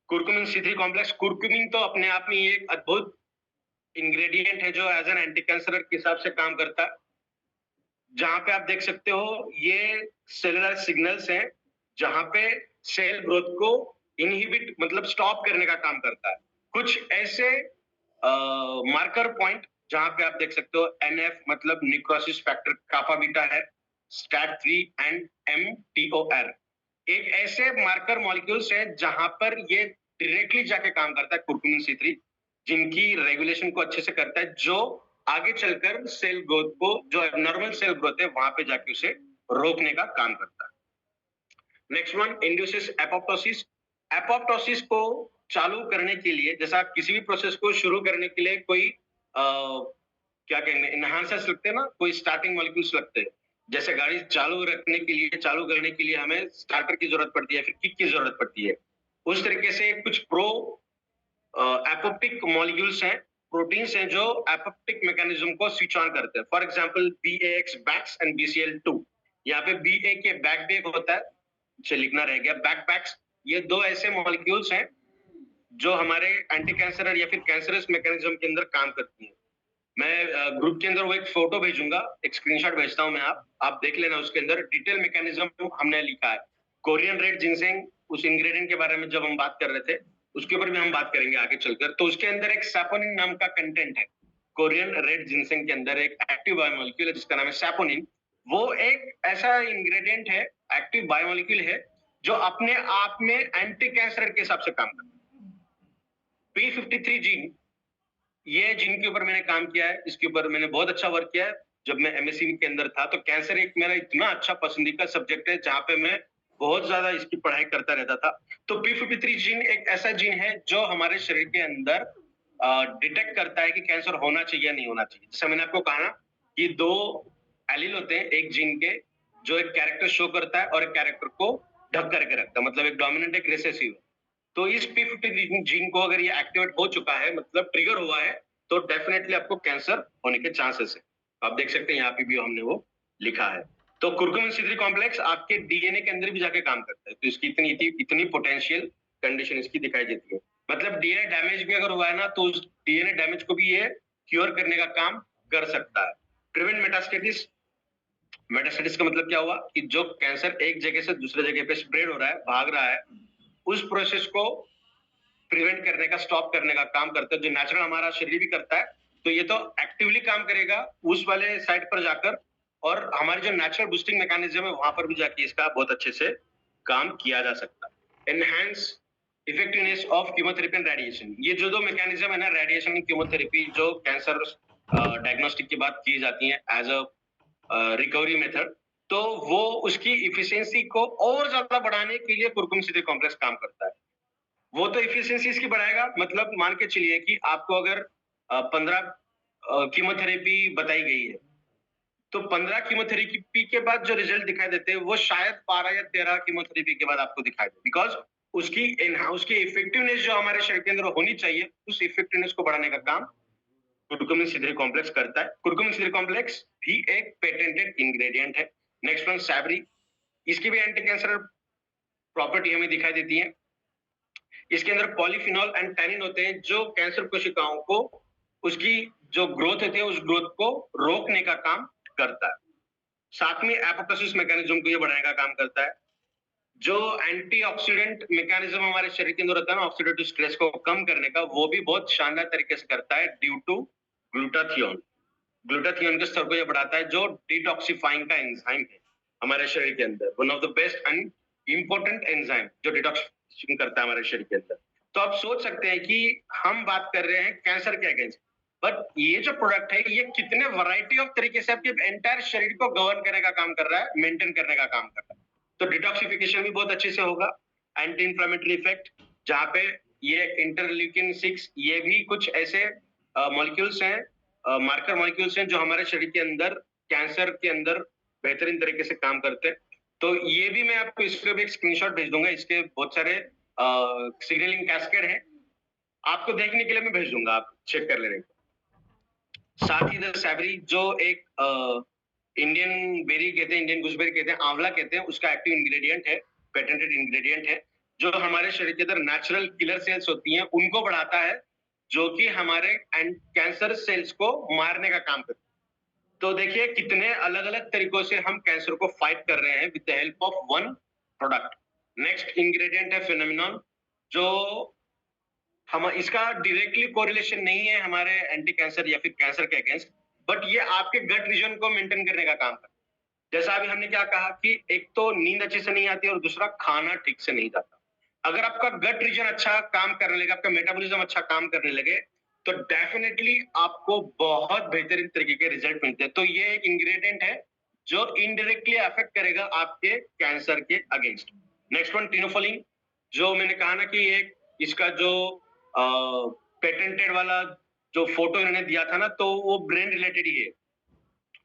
curcumin C3 complex. Curcumin तो अपने आप में एक अद्भुत इंग्रेडिएंट है जो एज एन एंटी कैंसर के हिसाब से काम करता है। जहां पे आप देख सकते हो ये सेलुलर सिग्नल्स हैं, जहां पे सेल ग्रोथ को इनहिबिट, मतलब स्टॉप करने का काम करता है। कुछ ऐसे मार्कर पॉइंट जहां पे आप देख सकते हो NF, मतलब निक्रोसिस फैक्टर, काफा बीटा है, STAT3 एंड mTOR, एक ऐसे मार्कर मॉलिक्यूल्स हैं जहां पर ये डायरेक्टली जाके काम करता है, कुरकुमिन C3, जिनकी रेगुलेशन को अच्छे से करता है, जो आगे चलकर सेल ग्रोथ को, जो नॉर्मल सेल ग्रोथ है, वहां पे जाके उसे रोकने का काम करता है। Next one, induces apoptosis. Apoptosis को चालू करने के लिए, जैसा किसी भी प्रोसेस को शुरू करने के लिए कोई क्या कहेंगे, इनहांसर्स लगते हैं ना, कोई स्टार्टिंग मॉलिक्यूल्स लगते हैं। जैसे गाड़ी चालू रखने के लिए, चालू करने के लिए हमें स्टार्टर की जरूरत पड़ती है, फिर किक की जरूरत पड़ती है। उस तरीके से कुछ प्रो एपोप्टिक मॉलिक्यूल्स हैं, प्रोटीन्स हैं, जो एपोप्टिक मैकेनिज्म को स्विच ऑन करते हैं। For example BAX BAX and BCL2। यहाँ पे BA के बैक भी एक होता है, इसे लिखना रह गया, बैक बैक्स। ये दो ऐसे मॉलिक्यूल्स हैं जो हमारे एंटी कैंसर या फिर कैंसरस मैकेनिज्म के अंदर काम करती हैं। मैं ग्रुप के अंदर वो एक फोटो भेजूंगा, एक स्क्रीनशॉट भेजता हूं मैं, आप देख लेना, उसके अंदर डिटेल मैकेनिज्म हमने लिखा है। कोरियन रेड जिनसेंग, उस इंग्रेडिएंट के बारे में जब हम बात कर रहे थे, उसके ऊपर भी हम बात करेंगे आगे चलकर। तो उसके अंदर एक सैपोनिन नाम का कंटेंट है। कोरियन रेड जिनसेंग के अंदर एक एक्टिव बायोमोलिक्यूल है जिसका नाम है सैपोनिन। वो एक ऐसा इंग्रेडिएंट है, एक्टिव बायोमोलिक्यूल है, जो अपने आप में एंटी कैंसर के हिसाब से काम करता है। P53 जीन, ये जिन के ऊपर मैंने काम किया है, इसके ऊपर मैंने बहुत अच्छा वर्क किया है। जब मैं एमएससी के अंदर था तो कैंसर एक मेरा इतना अच्छा पसंदीदा सब्जेक्ट है जहां पे मैं बहुत ज्यादा इसकी पढ़ाई करता रहता था। तो P53 जीन एक ऐसा जीन है जो हमारे शरीर के अंदर डिटेक्ट करता है कि कैंसर होना चाहिए या नहीं होना चाहिए। जैसे मैंने आपको कहा ना कि दो एलील होते हैं एक जीन के, जो एक कैरेक्टर शो करता है और एक कैरेक्टर को ढक करके रखता है, मतलब एक डोमिनेंट एक रिसेसिव। तो इस P53 जीन को अगर ये एक्टिवेट हो चुका है, मतलब ट्रिगर हुआ है, तो डेफिनेटली आपको कैंसर होने के चांसेस है। आप देख सकते हैं यहाँ पे भी हमने वो लिखा है। तो कुर्कुमिन C3 कॉम्प्लेक्स आपके डीएनए के अंदर भी जाके काम करता है, तो इसकी इतनी पोटेंशियल कंडीशन इसकी दिखाई देती है। मतलब डीएनए डैमेज भी अगर हुआ है ना, तो उस डीएनए डैमेज को भी ये क्योर करने का काम कर सकता है। प्रिवेंट मेटास्टेटिस, मेटास्टेटिस का मतलब क्या हुआ कि जो कैंसर एक जगह से दूसरे जगह पे स्प्रेड हो रहा है, भाग रहा है, उस प्रोसेस को प्रिवेंट करने का, स्टॉप करने का काम करता है, जो नेचुरल हमारा शरीर भी करता है। तो ये तो एक्टिवली काम करेगा उस वाले साइड पर जाकर, और हमारी जो नेचुरल बूस्टिंग मैकेनिज्म है वहां पर भी जाके इसका बहुत अच्छे से काम किया जा सकता है। Enhance effectiveness of chemotherapy and radiation, ये जो दो मैकेनिज्म है ना, रेडिएशन एंड कीमोथेरेपी, जो कैंसर डायग्नोस्टिक की बात की जाती है एज अ रिकवरी मेथड, तो वो उसकी इफिशियंसी को और ज्यादा बढ़ाने के लिए कुर्कुमिन C3 कॉम्प्लेक्स काम करता है। वो तो इफिशियंसी इसकी बढ़ाएगा, मतलब मान के चलिए कि आपको अगर 15 कीमोथेरेपी बताई गई है, तो 15 कीमोथेरेपी के बाद जो रिजल्ट दिखाई देते हैं वो शायद 12 या 13 कीमोथेरेपी के बाद आपको दिखाई दे, बिकॉज उसकी इफेक्टिवनेस जो हमारे शरीर के अंदर होनी चाहिए, उस इफेक्टिवनेस को बढ़ाने का काम कुर्कुमिन C3 कॉम्प्लेक्स करता है। कुर्कुमिन C3 कॉम्प्लेक्स भी एक पेटेंटेड इंग्रेडिएंट है। नेक्स्ट वन सैबरी, इसकी भी एंटी कैंसर प्रॉपर्टी हमें दिखाई देती है। इसके अंदर पॉलीफिनॉल एंड टैनिन होते हैं जो कैंसर कोशिकाओं को, उसकी जो ग्रोथ होती है उस ग्रोथ को रोकने का काम करता है। साथ में एपोप्टोसिस मैकेनिज्म को ये बढ़ाने का काम करता है। जो एंटीऑक्सीडेंट मैकेनिज्म हमारे शरीर के अंदर होता है ना, ऑक्सीडेटिव स्ट्रेस को कम करने का, वो भी बहुत शानदार तरीके से करता है ड्यू टू ग्लूटाथियोन। ग्लूटाथियोन के स्तर को ये बढ़ाता है, जो डिटॉक्सिफाइंग का एंजाइम है हमारे शरीर के अंदर, one of the best and important enzyme जो डिटॉक्सिफिकेशन करता है हमारे शरीर के अंदर। तो आप सोच सकते हैं कि हम बात कर रहे हैं कैंसर के अगेंस्ट, बट ये जो प्रोडक्ट है ये कितने वैरायटी ऑफ तरीके से आपके एंटायर शरीर को गवर्न करने का काम कर रहा है, मेंटेन करने का काम कर रहा है। तो डिटॉक्सिफिकेशन भी बहुत अच्छे से होगा। एंटी इंफ्लेमेटरी इफेक्ट, जहां पे ये इंटरल्यूकिन 6, ये भी कुछ ऐसे मॉलिक्यूल्स हैं, मार्कर मॉलिक्यूल्स हैं जो हमारे शरीर के अंदर कैंसर के अंदर बेहतरीन तरीके से काम करते हैं। तो ये भी मैं आपको इसके भी एक स्क्रीनशॉट भेज दूंगा, इसके बहुत सारे सिग्नलिंग कैस्केड हैं, आपको देखने के लिए मैं भेज दूंगा, आप चेक कर लेने। साथ ही द सैबरी, जो एक इंडियन बेरी कहते हैं, इंडियन गुसबेरी कहते हैं, आंवला कहते हैं, उसका एक्टिव इंग्रेडिएंट है, पेटेंटेड इंग्रेडिएंट है, जो हमारे शरीर के अंदर नेचुरल किलर सेल्स होती हैं उनको बढ़ाता है, जो कि हमारे कैंसर सेल्स को मारने का काम करता है। तो देखिए कितने अलग अलग तरीकों से हम कैंसर को फाइट कर रहे हैं with the help of one product. Next ingredient है फिनोमिनॉन, जो हम इसका डायरेक्टली कोरिलेशन नहीं है हमारे एंटी कैंसर या फिर कैंसर के अगेंस्ट, बट ये आपके गट रीजन को मेंटेन करने का काम करता है। जैसा अभी हमने क्या कहा कि एक तो नींद अच्छे से नहीं आती और दूसरा खाना ठीक से नहीं जाता। अगर आपका गट रीजन अच्छा काम करने लगे, आपका मेटाबॉलिज्म अच्छा काम करने लगे, तो डेफिनेटली आपको बहुत बेहतरीन तरीके के रिजल्ट मिलते हैं। तो ये एक इंग्रेडिएंट है जो इनडायरेक्टली अफेक्ट करेगा आपके कैंसर के अगेंस्ट। नेक्स्ट वन टिनोफोलिन, जो मैंने कहा ना कि एक इसका जो पेटेंटेड वाला जो फोटो इन्होंने दिया था ना, तो वो ब्रेन रिलेटेड ही है।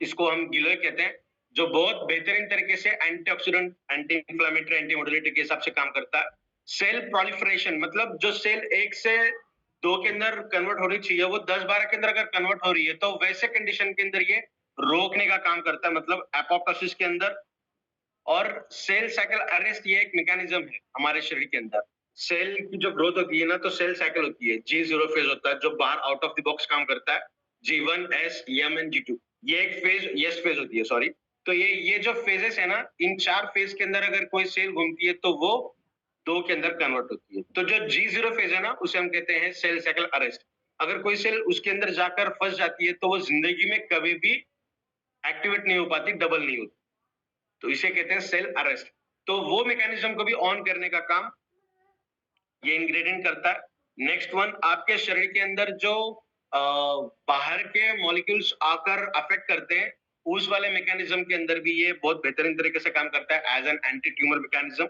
इसको हम गिलोय कहते हैं, जो बहुत बेहतरीन तरीके से antioxidant, anti inflammatory, anti motility के हिसाब से काम करता है। सेल प्रोलिफरेशन, मतलब जो सेल 1 से 2 के अंदर कन्वर्ट होनी चाहिए वो 10-12 के अंदर अगर कन्वर्ट हो रही है, तो वैसे कंडीशन के अंदर ये रोकने का काम करता है, मतलब एपोप्टोसिस के अंदर। और सेल साइकिल अरेस्ट, ये एक मैकेनिज्म है हमारे शरीर के अंदर। सेल की जो ग्रोथ होती है ना, तो सेल साइकिल होती है, G0 फेज होता है जो बाहर आउट ऑफ द बॉक्स काम करता है, G1, S, M and G2, ये एक फेज यस फेज होती है, सॉरी। तो ये जो फेजेस है ना, इन 4 फेज के अंदर अगर कोई सेल घूमती है तो वो 2 के अंदर कन्वर्ट होती है। तो जो G0 फेज है ना, उसे हम कहते हैं सेल साइकिल अरेस्ट। अगर कोई सेल उसके अंदर जाकर फंस जाती है तो वो जिंदगी में कभी भी एक्टिवेट नहीं हो पाती, डबल नहीं होती, तो इसे कहते हैं सेल अरेस्ट। तो वो मैकेनिज्म को भी ऑन करने का काम ये इंग्रेडिएंट करता है। नेक्स्ट वन, आपके शरीर के अंदर जो बाहर के मॉलिक्यूल्स आकर अफेक्ट करते हैं, उस वाले मैकेनिज्म के अंदर भी ये बहुत बेहतरीन तरीके से काम करता है as an anti tumour mechanism.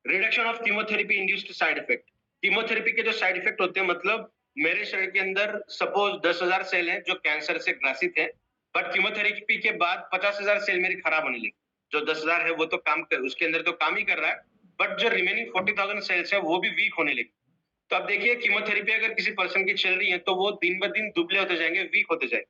Reduction of chemotherapy induced side effect. Chemotherapy के जो साइड इफेक्ट होते हैं, मतलब मेरे शरीर के अंदर सपोज 10,000 सेल हैं जो कैंसर से ग्रसित हैं, बट कीमोथेरेपी के बाद 50,000 सेल मेरी खराब होने लगी। जो 10,000 है वो तो उसके अंदर तो काम ही कर रहा है, बट जो रिमेनिंग 40,000 सेल्स है वो भी वीक होने लगी। तो अब देखिए, कीमोथेरेपी अगर किसी पर्सन की चल रही है तो वो दिन ब दिन दुबले होते जाएंगे, वीक होते जाएंगे।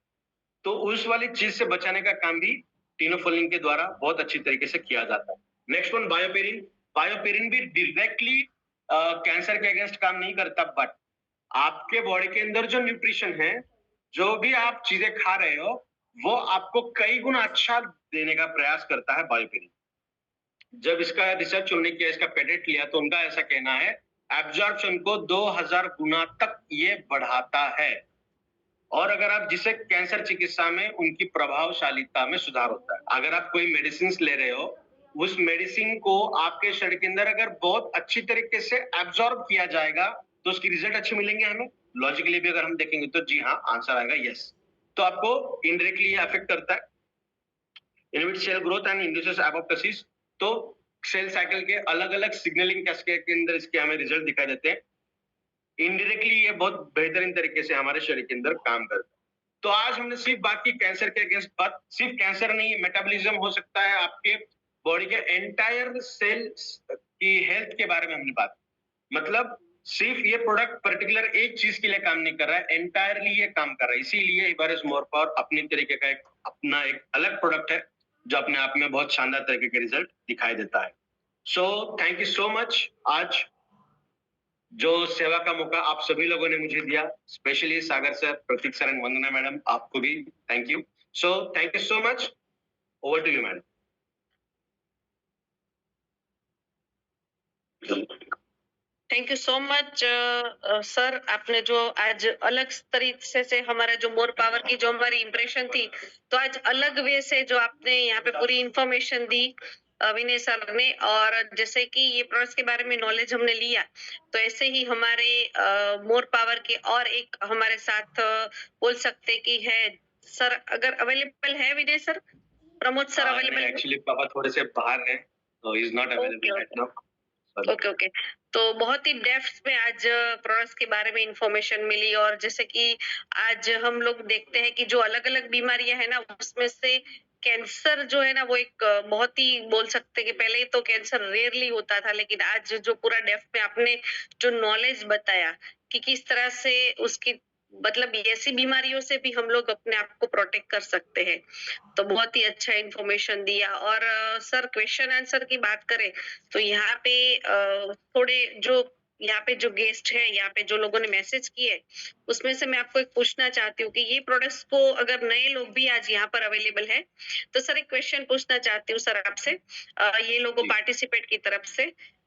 तो उस वाली चीज से बचाने का काम भी टिनोफोलिन के द्वारा बहुत अच्छी तरीके से किया जाता है। Next one, बायोपेरिन। बायोपेरिन भी डायरेक्टली कैंसर के अगेंस्ट काम नहीं करता, बट आपके बॉडी के अंदर जो न्यूट्रिशन है, जो भी आप चीजें खा रहे हो, वो आपको कई गुना अच्छा देने का प्रयास करता है बायोपेरिन। जब इसका रिसर्च उन्होंने किया, इसका पेटेंट लिया, तो उनका ऐसा कहना है एब्जॉर्प्शन को 2000 गुना तक ये बढ़ाता है। और अगर आप जिसे कैंसर चिकित्सा में उनकी प्रभावशालीता में सुधार होता है। अगर आप कोई मेडिसिन ले रहे हो, उस मेडिसिन को आपके शरीर के अंदर अगर बहुत अच्छी तरीके से एब्जॉर्ब किया जाएगा तो उसकी रिजल्ट अच्छे मिलेंगे हमें। लॉजिकली भी अगर हम देखेंगे तो जी हाँ, आंसर आएगा यस। तो आपको इनडायरेक्टली अफेक्ट करता है। Inhibit cell growth and induces apoptosis. तो सेल साइकिल के अलग अलग सिग्नलिंग कैस्केड के अंदर इसके हमें रिजल्ट दिखाई देते हैं। इनडायरेक्टली ये बहुत बेहतरीन तरीके से हमारे शरीर के अंदर काम करता है। तो आज हमने सिर्फ बाकी कैंसर के अगेंस्ट बात, सिर्फ कैंसर नहीं, मेटाबॉलिज्म हो सकता है, आपके बॉडी के एंटायर सेल की हेल्थ के बारे में हमने बात। मतलब सिर्फ ये प्रोडक्ट पर्टिकुलर एक चीज के लिए काम नहीं कर रहा है, एंटायरली ये काम कर रहा है। इसीलिए इबारिस मोर पावर अपनी तरीके का अपना एक अलग प्रोडक्ट है जो अपने आप में बहुत शानदार तरीके के रिजल्ट दिखाई देता है। सो थैंक यू सो मच। आज जो सेवा का मौका आप सभी लोगों ने मुझे दिया, specially Sagar sir, Prateek sir and Vandana madam, आपको भी thank you. So thank you so much. Over to you madam. Thank you so much sir. आपने जो आज अलग तरीके से हमारा जो मोर पावर की जो हमारी इम्प्रेशन थी, तो आज अलग वे से जो आपने यहाँ पे पूरी इंफॉर्मेशन दी विनय सर ने, और जैसे कि ये प्रोडक्ट्स के बारे में नॉलेज हमने लिया, तो ऐसे ही हमारे मोर पावर के और एक हमारे साथ बोल सकते कि है सर, अगर अवेलेबल है विनय सर, प्रमोद सर अवेलेबल है? एक्चुअली पापा थोड़े से बाहर हैं, तो he is not available right now. Okay. तो बहुत ही डेप्थ में आज प्रोडक्ट्स के बारे में इंफॉर्मेशन मिली, और जैसे कि आज हम लोग देखते हैं कि जो अलग अलग बीमारियां है ना, उसमें से कैंसर जो है ना, वो एक बहुत ही बोल सकते हैं कि पहले तो कैंसर रेयरली होता था, लेकिन आज जो पूरा डेप्थ में आपने जो नॉलेज बताया कि किस तरह से उसकी मतलब ऐसी बीमारियों से भी हम लोग अपने आप को प्रोटेक्ट कर सकते हैं, तो बहुत ही अच्छा इंफॉर्मेशन दिया। और सर, क्वेश्चन आंसर की बात करें तो यहाँ पे थोड़े जो यहाँ पे जो गेस्ट है, यहाँ पे जो लोगों ने मैसेज किए, उसमें से मैं आपको एक पूछना चाहती हूँ कि ये प्रोडक्ट्स को अगर नए लोग भी आज यहाँ पर अवेलेबल है, तो सर एक क्वेश्चन पूछना चाहती हूँ सर आपसे, ये लोगों पार्टिसिपेट की तरफ से,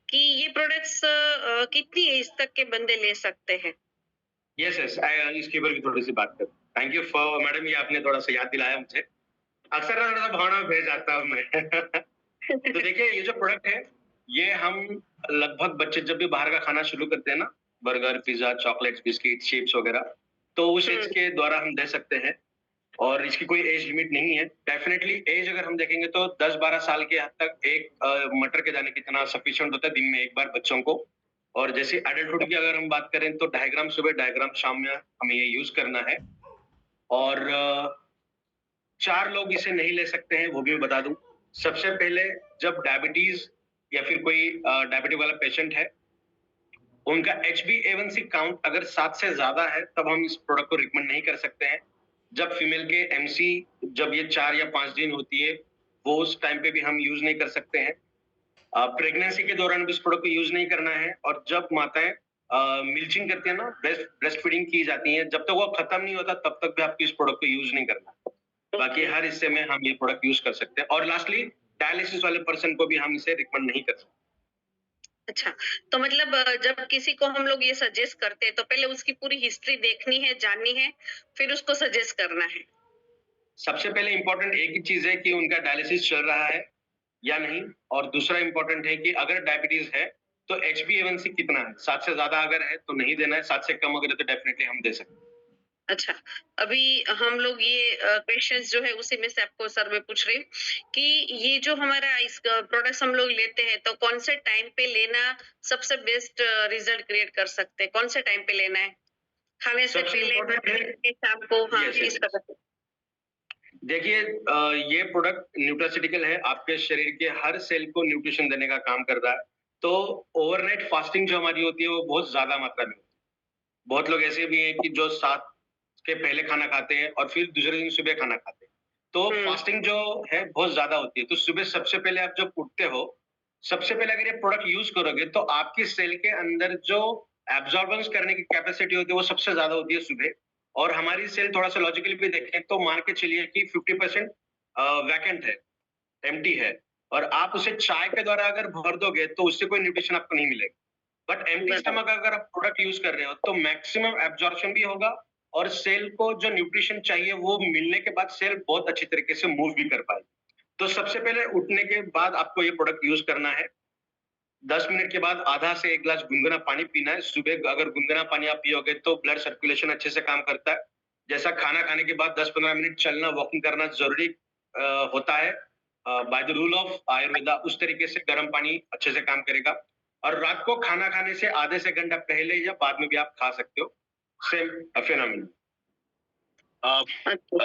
कि ये प्रोडक्ट्स कितनी एज तक के बंदे ले सकते हैं? यस इसके ऊपर भी थोड़ी सी बात कर। थैंक यू फॉर मैडम, ये आपने थोड़ा सा याद दिलाया मुझे। अक्सर ना थोड़ा भावना में भेज जाता हूँ मैं। तो देखिए, ये जो प्रोडक्ट है, ये हम लगभग बच्चे जब भी बाहर का खाना शुरू करते हैं ना, burger, pizza, chocolates, biscuit, chips वगैरह, तो उस एज के द्वारा हम दे सकते हैं, और इसकी कोई एज लिमिट नहीं है। डेफिनेटली एज अगर हम देखेंगे तो 10-12 साल के हद तक एक मटर के दाने कितना सफिशिएंट होता है दिन में एक बार बच्चों को। और जैसे एडल्टहुड की अगर हम बात करें तो 2.5 ग्राम सुबह, 2.5 ग्राम शाम में हमें ये यूज करना है। और 4 लोग इसे नहीं ले सकते हैं, वो भी मैं बता दूं। सबसे पहले, जब डायबिटीज या फिर कोई डायबिटीज वाला पेशेंट है, उनका HbA1c काउंट अगर 7 से ज्यादा है, तब हम इस प्रोडक्ट को रिकमेंड नहीं कर सकते हैं। जब फीमेल के MC जब ये 4 या 5 दिन होती है, वो उस टाइम पे भी हम यूज नहीं कर सकते हैं। प्रेगनेंसी के दौरान भी इस प्रोडक्ट को यूज नहीं करना है। और जब माताएं मिल्चिंग करते हैं ना, ब्रेस्ट फीडिंग की जाती है, जब तक वो खत्म नहीं होता तब तक भी आपको इस प्रोडक्ट को यूज नहीं करना। बाकी हर हिस्से में हम ये प्रोडक्ट यूज कर सकते हैं। और लास्टली डायलिसिस वाले पर्सन को भी हम इसे रिकमेंड नहीं कर सकते। अच्छा, तो मतलब जब किसी को हम लोग ये सजेस्ट करते हैं तो पहले उसकी पूरी हिस्ट्री देखनी है, जाननी है, फिर उसको सजेस्ट करना है। सबसे पहले इंपॉर्टेंट एक ही चीज है कि उनका डायलिसिस चल रहा है या नहीं, और दूसरा इंपॉर्टेंट है कि अगर डायबिटीज है तो HbA1c कितना है। 7 से ज्यादा अगर है तो नहीं देना है, 7 से कम अगर है तो डेफिनेटली हम दे सकते हैं। अच्छा, अभी हम लोग ये क्वेश्चंस जो है उसी में से आपको सर मैं पूछ रही हूँ कि ये जो हमारा इस प्रोडक्ट्स हम लोग लेते हैं तो कौन से टाइम पे लेना सबसे बेस्ट रिजल्ट क्रिएट कर सकते हैं? कौन से टाइम पे लेना है? खाने से सबसे पहले, इम्पोर्टेंट है, खाने से शाम को, हाँ, यस इस तरह से। देखिए, ये प्रोडक्ट न्यूट्रास्यूटिकल है, आपके शरीर के हर सेल को न्यूट्रिशन देने का काम कर रहा है। तो ओवरनाइट फास्टिंग जो हमारी होती है वो बहुत ज्यादा मात्रा में होती है। बहुत लोग ऐसे भी हैं कि जो 7 के पहले खाना खाते हैं और फिर दूसरे दिन सुबह खाना खाते हैं। तो फास्टिंग जो है बहुत ज्यादा होती है। तो सुबह सबसे पहले आप जब उठते हो, सबसे पहले अगर ये प्रोडक्ट यूज करोगे तो आपकी सेल के अंदर जो एब्जॉर्बेंस करने की कैपेसिटी होती है वो सबसे ज्यादा होती है सुबह। और हमारी सेल थोड़ा सा लॉजिकली भी देखें तो मान के चलिए कि 50% वैकेंट है, एम्प्टी है, और आप उसे चाय के द्वारा अगर भर दोगे तो उससे कोई न्यूट्रिशन आपको नहीं मिलेगा। बट एम्प्टी स्टमक अगर आप प्रोडक्ट यूज कर रहे हो तो मैक्सिमम एब्जॉर्प्शन भी होगा, और सेल को जो न्यूट्रिशन चाहिए वो मिलने के बाद सेल बहुत अच्छी तरीके से मूव भी कर पाएगी। तो सबसे पहले उठने के बाद आपको ये प्रोडक्ट यूज करना है। 10 मिनट के बाद आधा से 1 ग्लास गुनगुना पानी पीना है। सुबह अगर गुनगुना पानी आप पियोगे तो ब्लड सर्कुलेशन अच्छे से काम करता है। जैसा खाना खाने के बाद 10-15 मिनट चलना, वॉकिंग करना ज़रूरी होता है। By the rule of Ayurveda उस तरीके से गर्म पानी अच्छे से काम करेगा। और रात को खाना खाने से आधे से घंटा पहले या बाद में भी आप खा सकते हो। Same phenomenon.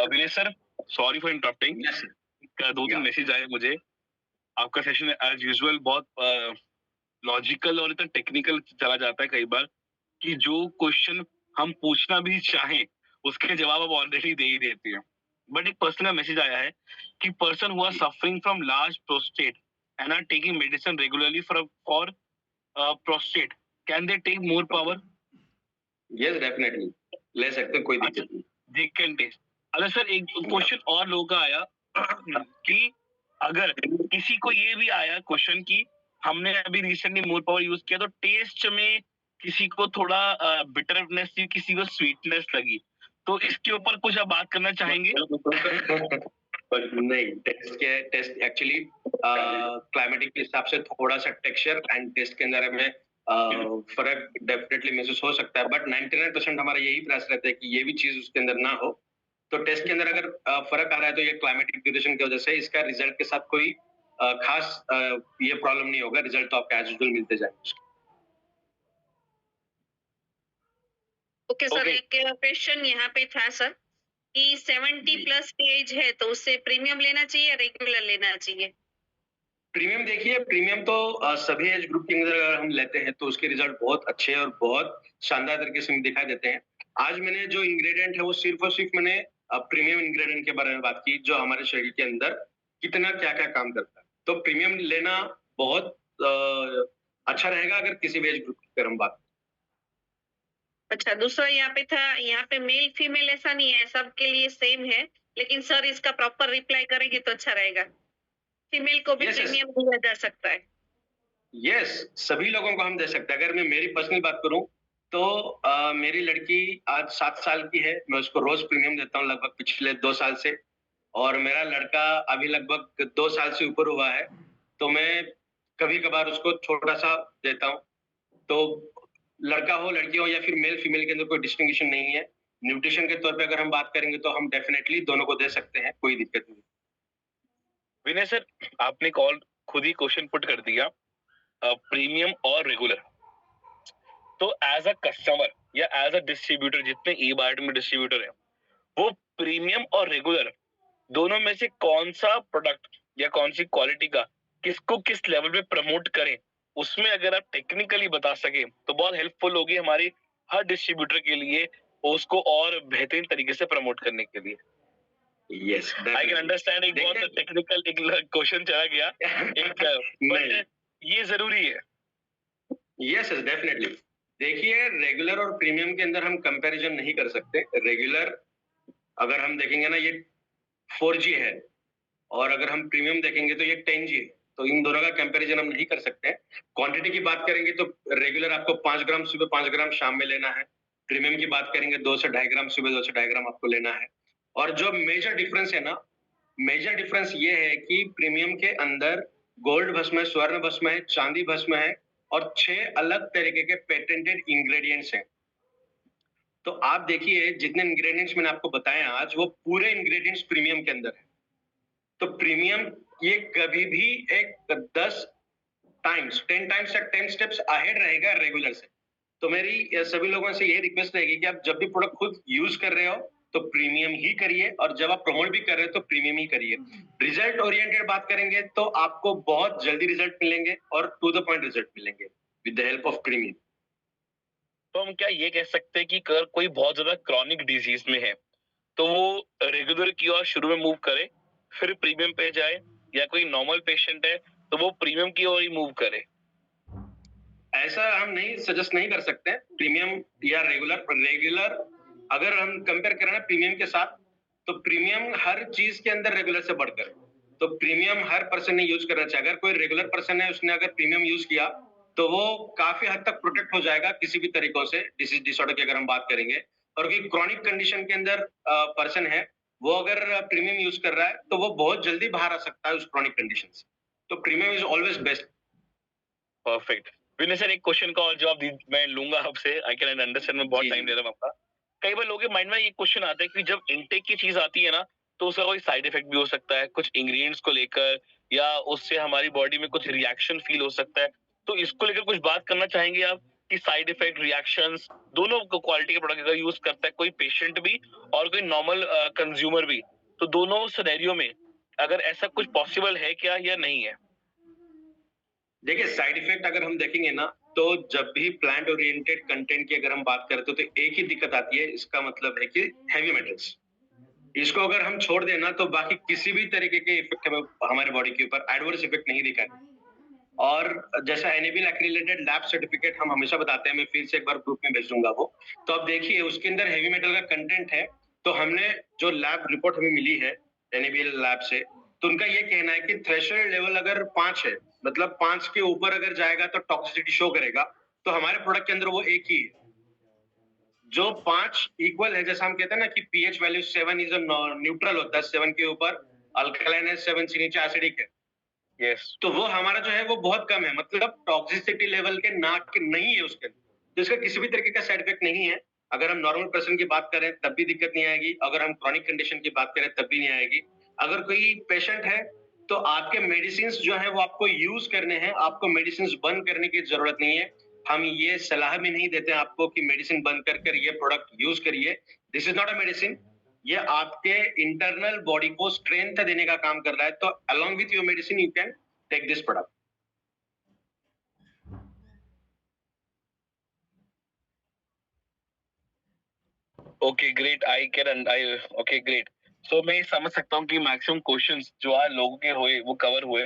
Vinay sir, sorry for interrupting. Yes sir. 2-3 message आए मुझे। आपका सेशन एज यूजुअल बहुत लॉजिकल और इतना टेक्निकल चला जाता है कई बार कि जो क्वेश्चन हम पूछना भी चाहें उसके जवाब आप ऑलरेडी दे ही देते हैं। बट एक पर्सनल मैसेज आया है कि person who are suffering from large prostate and are taking medicine regularly for prostate, can they take more power? Yes definitely ले सकते हैं, कोई दिक्कत नहीं। They can test. अगर सर एक क्वेश्चन और लोगों का आया कि अगर किसी को ये भी आया क्वेश्चन कि हमने अभी रिसेंटली मोर पावर यूज किया तो टेस्ट में किसी को थोड़ा बिटरनेस थी, किसी को स्वीटनेस लगी, तो इसके ऊपर कुछ आप बात करना चाहेंगे? नहीं, टेस्ट एक्चुअली क्लाइमेटिक के हिसाब से थोड़ा सा टेक्सचर एंड टेस्ट के अंदर में फर्क डेफिनेटली महसूस हो सकता है। बट 99% हमारा यही प्रयास रहता है कि ये भी चीज उसके अंदर ना हो। तो टेस्ट के अंदर अगर फर्क आ रहा है तो ये क्लाइमेटिक ड्यूरेशन की वजह से, इसका रिजल्ट के साथ कोई खास ये प्रॉब्लम नहीं होगा। रिजल्ट तो आपको एज यूजुअल मिलते जाएंगे। Okay sir, Okay. एक क्वेश्चन यहाँ पे था सर कि 70 प्लस की एज है तो उससे प्रीमियम लेना चाहिए या रेगुलर लेना चाहिए? प्रीमियम देखिए, प्रीमियम तो सभी एज ग्रुप के अंदर अगर हम लेते हैं तो उसके रिजल्ट बहुत अच्छे और बहुत शानदार तरीके से दिखाई देते हैं। आज मैंने जो इंग्रेडिएंट है वो सिर्फ और सिर्फ मैंने प्रीमियम इंग्रेडिएंट के बारे में बात की, जो हमारे शरीर के अंदर कितना क्या क्या काम करता है। तो प्रीमियम लेना बहुत अच्छा रहेगा अगर किसी भी एज ग्रुप की अगर हम बात। अच्छा, दूसरा यहाँ पे था, यहाँ पे मेल फीमेल ऐसा नहीं है, सबके लिए सेम है, लेकिन सर इसका प्रॉपर रिप्लाई करेंगे तो अच्छा रहेगा। फीमेल को भी Yes, yes. प्रीमियम दिया जा सकता है। यस, सभी लोगों को हम दे सकते हैं। अगर मैं मेरी पर्सनल बात करूं तो मेरी लड़की आज 7 साल की है, मैं उसको रोज प्रीमियम देता हूं लगभग पिछले 2 साल से। और मेरा लड़का अभी लगभग 2 साल से ऊपर हुआ है, तो मैं कभी कभार उसको छोटा सा देता हूं। तो लड़का हो लड़की हो या फिर मेल फीमेल के अंदर कोई डिस्टिंग्विशन नहीं है। न्यूट्रिशन के तौर पे अगर हम बात करेंगे तो हम डेफिनेटली दोनों को दे सकते हैं, कोई दिक्कत नहीं। विनय सर, आपने कॉल खुद ही क्वेश्चन पुट कर दिया, प्रीमियम और रेगुलर। तो एज अ कस्टमर या एज अ डिस्ट्रीब्यूटर, जितने ई बायोटिक में डिस्ट्रीब्यूटर है, वो प्रीमियम और रेगुलर दोनों में से कौन सा प्रोडक्ट या कौन सी क्वालिटी का किसको किस लेवल पे प्रमोट करें, उसमें अगर आप टेक्निकली बता सके तो बहुत हेल्पफुल होगी हमारी हर डिस्ट्रीब्यूटर के लिए उसको और बेहतरीन तरीके से प्रमोट करने के लिए। यस, आई कैन अंडरस्टैंड, एक बहुत टेक्निकल एक क्वेश्चन चला गया एक, बट ये जरूरी है। Yes definitely. देखिए, रेगुलर और प्रीमियम के अंदर हम कंपैरिजन नहीं कर सकते। रेगुलर अगर हम देखेंगे ना, ये 4G है, और अगर हम प्रीमियम देखेंगे तो ये 10G है। तो इन दोनों का कंपैरिजन हम नहीं कर सकते। क्वांटिटी की बात करेंगे तो रेगुलर आपको 5 ग्राम सुबह, 5 ग्राम शाम में लेना है। प्रीमियम की बात करेंगे 2 से 2.5 ग्राम सुबह, 2 से 2.5 ग्राम आपको लेना है। और जो मेजर डिफरेंस है ना, मेजर डिफरेंस ये है कि प्रीमियम के अंदर गोल्ड भस्म है, स्वर्ण भस्म है, चांदी भस्म है, और 6 अलग तरीके के पेटेंटेड इंग्रेडिएंट्स हैं। तो आप देखिए, जितने इंग्रेडिएंट्स मैंने आपको बताए आज, वो पूरे इंग्रेडिएंट्स प्रीमियम के अंदर है। तो प्रीमियम ये कभी भी एक 10 टाइम्स, 10 टाइम्स या 10 स्टेप्स अहेड रहेगा रेगुलर से। तो मेरी सभी लोगों से यही रिक्वेस्ट रहेगी कि आप जब भी प्रोडक्ट खुद यूज कर रहे हो तो प्रीमियम ही करिए, और जब आप प्रमोट भी कर रहे हो तो प्रीमियम ही करिए। रिजल्ट ओरिएंटेड बात करेंगे तो आपको बहुत जल्दी रिजल्ट मिलेंगे और टू द पॉइंट रिजल्ट मिलेंगे with the help of premium. तो हम क्या ये कह सकते हैं कि अगर कोई बहुत ज्यादा क्रॉनिक डिजीज में है तो वो रेगुलर की ओर शुरू में मूव करे, फिर प्रीमियम पे जाए, या कोई नॉर्मल पेशेंट है तो वो प्रीमियम की ओर ही मूव करे? ऐसा हम नहीं सजेस्ट नहीं कर सकते प्रीमियम या रेगुलर। रेगुलर अगर हम कंपेयर करें ना प्रीमियम के साथ, तो प्रीमियम हर चीज के अंदर रेगुलर से बढ़कर, तो प्रीमियम हर पर्सन ने यूज करना चाहिए। अगर कोई रेगुलर पर्सन है, उसने अगर प्रीमियम यूज किया तो वो काफी हद तक प्रोटेक्ट हो जाएगा किसी भी तरीकों से, डिसीज डिसऑर्डर की अगर हम बात करेंगे। और कोई क्रॉनिक कंडीशन के अंदर पर्सन है, वो अगर प्रीमियम यूज कर रहा है तो वो बहुत जल्दी बाहर आ सकता है उस क्रॉनिक कंडीशन से। तो premium is always best. Perfect. Vinay sir, एक क्वेश्चन का और जवाब मैं लूंगा आपसे। आई कैन अंडरस्टैंड, मैं बहुत जी, टाइम जी। ले रहा हूँ आपका। कई बार लोगों के माइंड में ये क्वेश्चन आता है कि जब इनटेक की चीज आती है ना, तो उसका कोई साइड इफेक्ट भी हो सकता है कुछ इंग्रेडिएंट्स को लेकर, या उससे हमारी बॉडी में कुछ रिएक्शन फील हो सकता है। तो इसको लेकर कुछ बात करना चाहेंगे आप कि साइड इफेक्ट, रिएक्शंस दोनों को क्वालिटी के प्रोडक्ट का यूज करता है कोई पेशेंट भी और कोई नॉर्मल कंज्यूमर भी, तो दोनों सिनेरियो में अगर ऐसा कुछ पॉसिबल है क्या या नहीं है? देखिए, साइड इफेक्ट अगर हम देखेंगे ना, तो जब भी प्लांट ओरिएंटेड कंटेंट की अगर हम बात करते हो तो एक ही दिक्कत आती है। इसका मतलब है कि हैवी मेटल्स। इसको अगर हम छोड़ देना तो बाकी किसी भी तरीके के इफेक्ट हमें हमारे बॉडी के ऊपर एडवर्स इफेक्ट नहीं दिखाए। और जैसा एनएबीएल एक्रीडिटेड लैब सर्टिफिकेट हम हमेशा बताते हैं, मैं फिर से एक बार ग्रुप में भेज दूंगा वो। तो आप देखिए, उसके अंदर हैवी मेटल का कंटेंट है। तो हमने जो लैब रिपोर्ट हमें मिली है एनएबीएल लैब से, तो उनका ये कहना है कि थ्रेशोल्ड लेवल अगर 5 है, मतलब 5 के ऊपर अगर जाएगा तो टॉक्सिसिटी शो करेगा। तो हमारे प्रोडक्ट के अंदर वो एक ही है जो 5 इक्वल है। जैसा हम कहते हैं ना कि पीएच वैल्यू 7 इज न्यूट्रल होता है, 7 के ऊपर अल्कलाइन है, 7 से नीचे एसिडिक है। यस। तो वो हमारा जो है वो बहुत कम है, मतलब टॉक्सिसिटी लेवल के ना के नहीं है उसके अंदर। तो इसका किसी भी तरीके का साइड इफेक्ट नहीं है। अगर हम नॉर्मल पर्सन की बात करें तब भी दिक्कत नहीं आएगी, अगर हम क्रॉनिक कंडीशन की बात करें तब भी नहीं आएगी। अगर कोई पेशेंट है तो आपके मेडिसिन जो है वो आपको यूज करने हैं, आपको मेडिसिन बंद करने की जरूरत नहीं है। हम ये सलाह भी नहीं देते आपको कि मेडिसिन बंद कर ये प्रोडक्ट यूज करिए। This is not a medicine. ये आपके इंटरनल बॉडी को स्ट्रेंथ देने का काम कर रहा है। तो along with your medicine you can take this product. Okay great, okay great. So मैं ये समझ सकता हूँ कि मैक्सिमम क्वेश्चंस जो आज लोगों के हुए वो कवर हुए,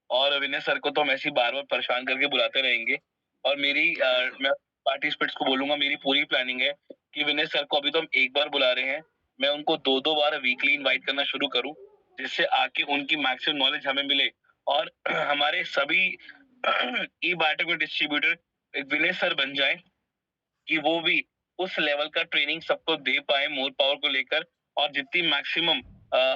और विनय सर को तो हम ऐसे ही बार बार परेशान करके बुलाते रहेंगे। और मैं पार्टिसिपेंट्स को बोलूंगा, मेरी पूरी प्लानिंग है कि विनय सर को अभी तो हम एक बार बुला रहे हैं, मैं उनको 2-2 बार वीकली इनवाइट करना शुरू करूं, जिससे आके उनकी मैक्सिमम नॉलेज हमें मिले। और हमारे सभी ई बायोटेक में डिस्ट्रीब्यूटर एक विनय सर बन जाए कि वो भी उस लेवल का ट्रेनिंग सबको दे पाए मोर पावर को लेकर, और जितनी मैक्सिमम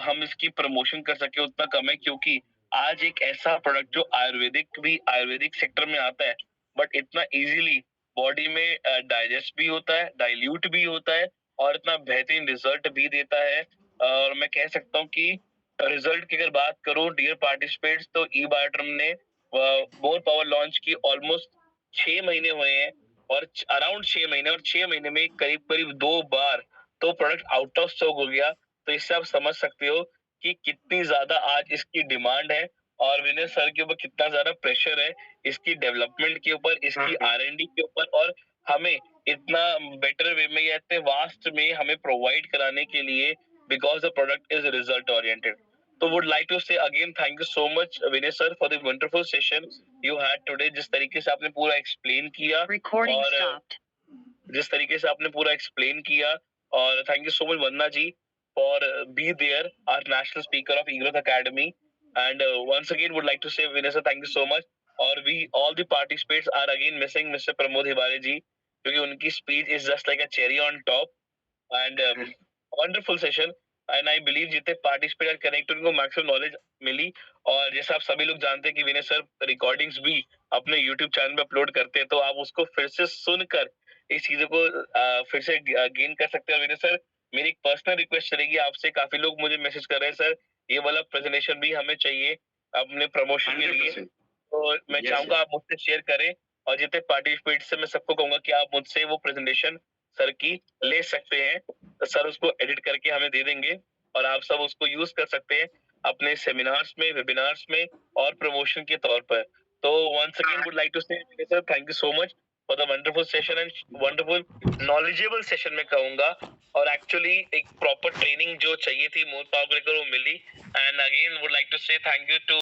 हम इसकी प्रमोशन कर सके उतना कम है, क्योंकि आज एक ऐसा प्रोडक्ट जो आयुर्वेदिक सेक्टर में आता है, बट इतना इजीली बॉडी में डाइजेस्ट भी होता है, डाइल्यूट भी होता है, और इतना बेहतरीन रिजल्ट भी देता है। और मैं कह सकता हूँ कि रिजल्ट की अगर बात करूं डियर पार्टिसिपेंट्स, तो ई बायोटर्म ने मोर पावर लॉन्च की ऑलमोस्ट 6 महीने हुए हैं, और अराउंड 6 महीने, और 6 महीने में करीब करीब 2 बार तो प्रोडक्ट आउट ऑफ स्टॉक हो गया। तो इससे आप समझ सकते हो कि कितनी ज्यादा आज इसकी डिमांड है, और विनय सर के ऊपर कितना ज्यादा प्रेशर है इसकी डेवलपमेंट के ऊपर, इसकी R&D के ऊपर, और हमें इतना बेटर वे में या इतने वास्ट में हमें प्रोवाइड कराने के लिए, because the product is result oriented. तो would like to say again thank you so much Vinay sir for the wonderful session you had today. जिस तरीके से आपने पूरा explain किया Recording और stopped. जिस तरीके से आपने पूरा explain किया और thank you so much Vandana ji for be there our national speaker of eGrowth Academy and once again would like to say Vinay sir thank you so much और we all the participants are again missing Mr. Pramod Hibare जी क्योंकि उनकी speech is just like a cherry on top and wonderful session and I believe जितने पार्टिसिपेट कनेक्ट उनको मैक्सिमम नॉलेज मिली और जैसा आप सभी लोग जानते हैं कि विनय सर रिकॉर्डिंग्स भी अपने यूट्यूब चैनल पे अपलोड करते हैं तो आप उसको फिर से सुनकर इस चीजों को फिर से गेन कर सकते हैं। विनय सर मेरी एक पर्सनल रिक्वेस्ट रहेगी आपसे, काफी लोग मुझे मैसेज कर रहे हैं सर ये वाला प्रेजेंटेशन भी हमें चाहिए अपने प्रमोशन के लिए, तो मैं चाहूंगा आप मुझसे शेयर करें और जितने पार्टिसिपेट से मैं सबको कहूंगा कि आप मुझसे वो प्रेजेंटेशन सर की ले सकते हैं, तो सर उसको एडिट करके हमें दे देंगे और आप सब उसको यूज कर सकते हैं अपने सेमिनार्स में, वेबिनार्स में और प्रमोशन के तौर पर। तो once again would like to say sir thank you so much for the wonderful session and wonderful knowledgeable session में कहूंगा और एक्चुअली एक प्रॉपर ट्रेनिंग जो चाहिए थी मोर पावर ब्रेकर वो मिली and again would like to say thank you to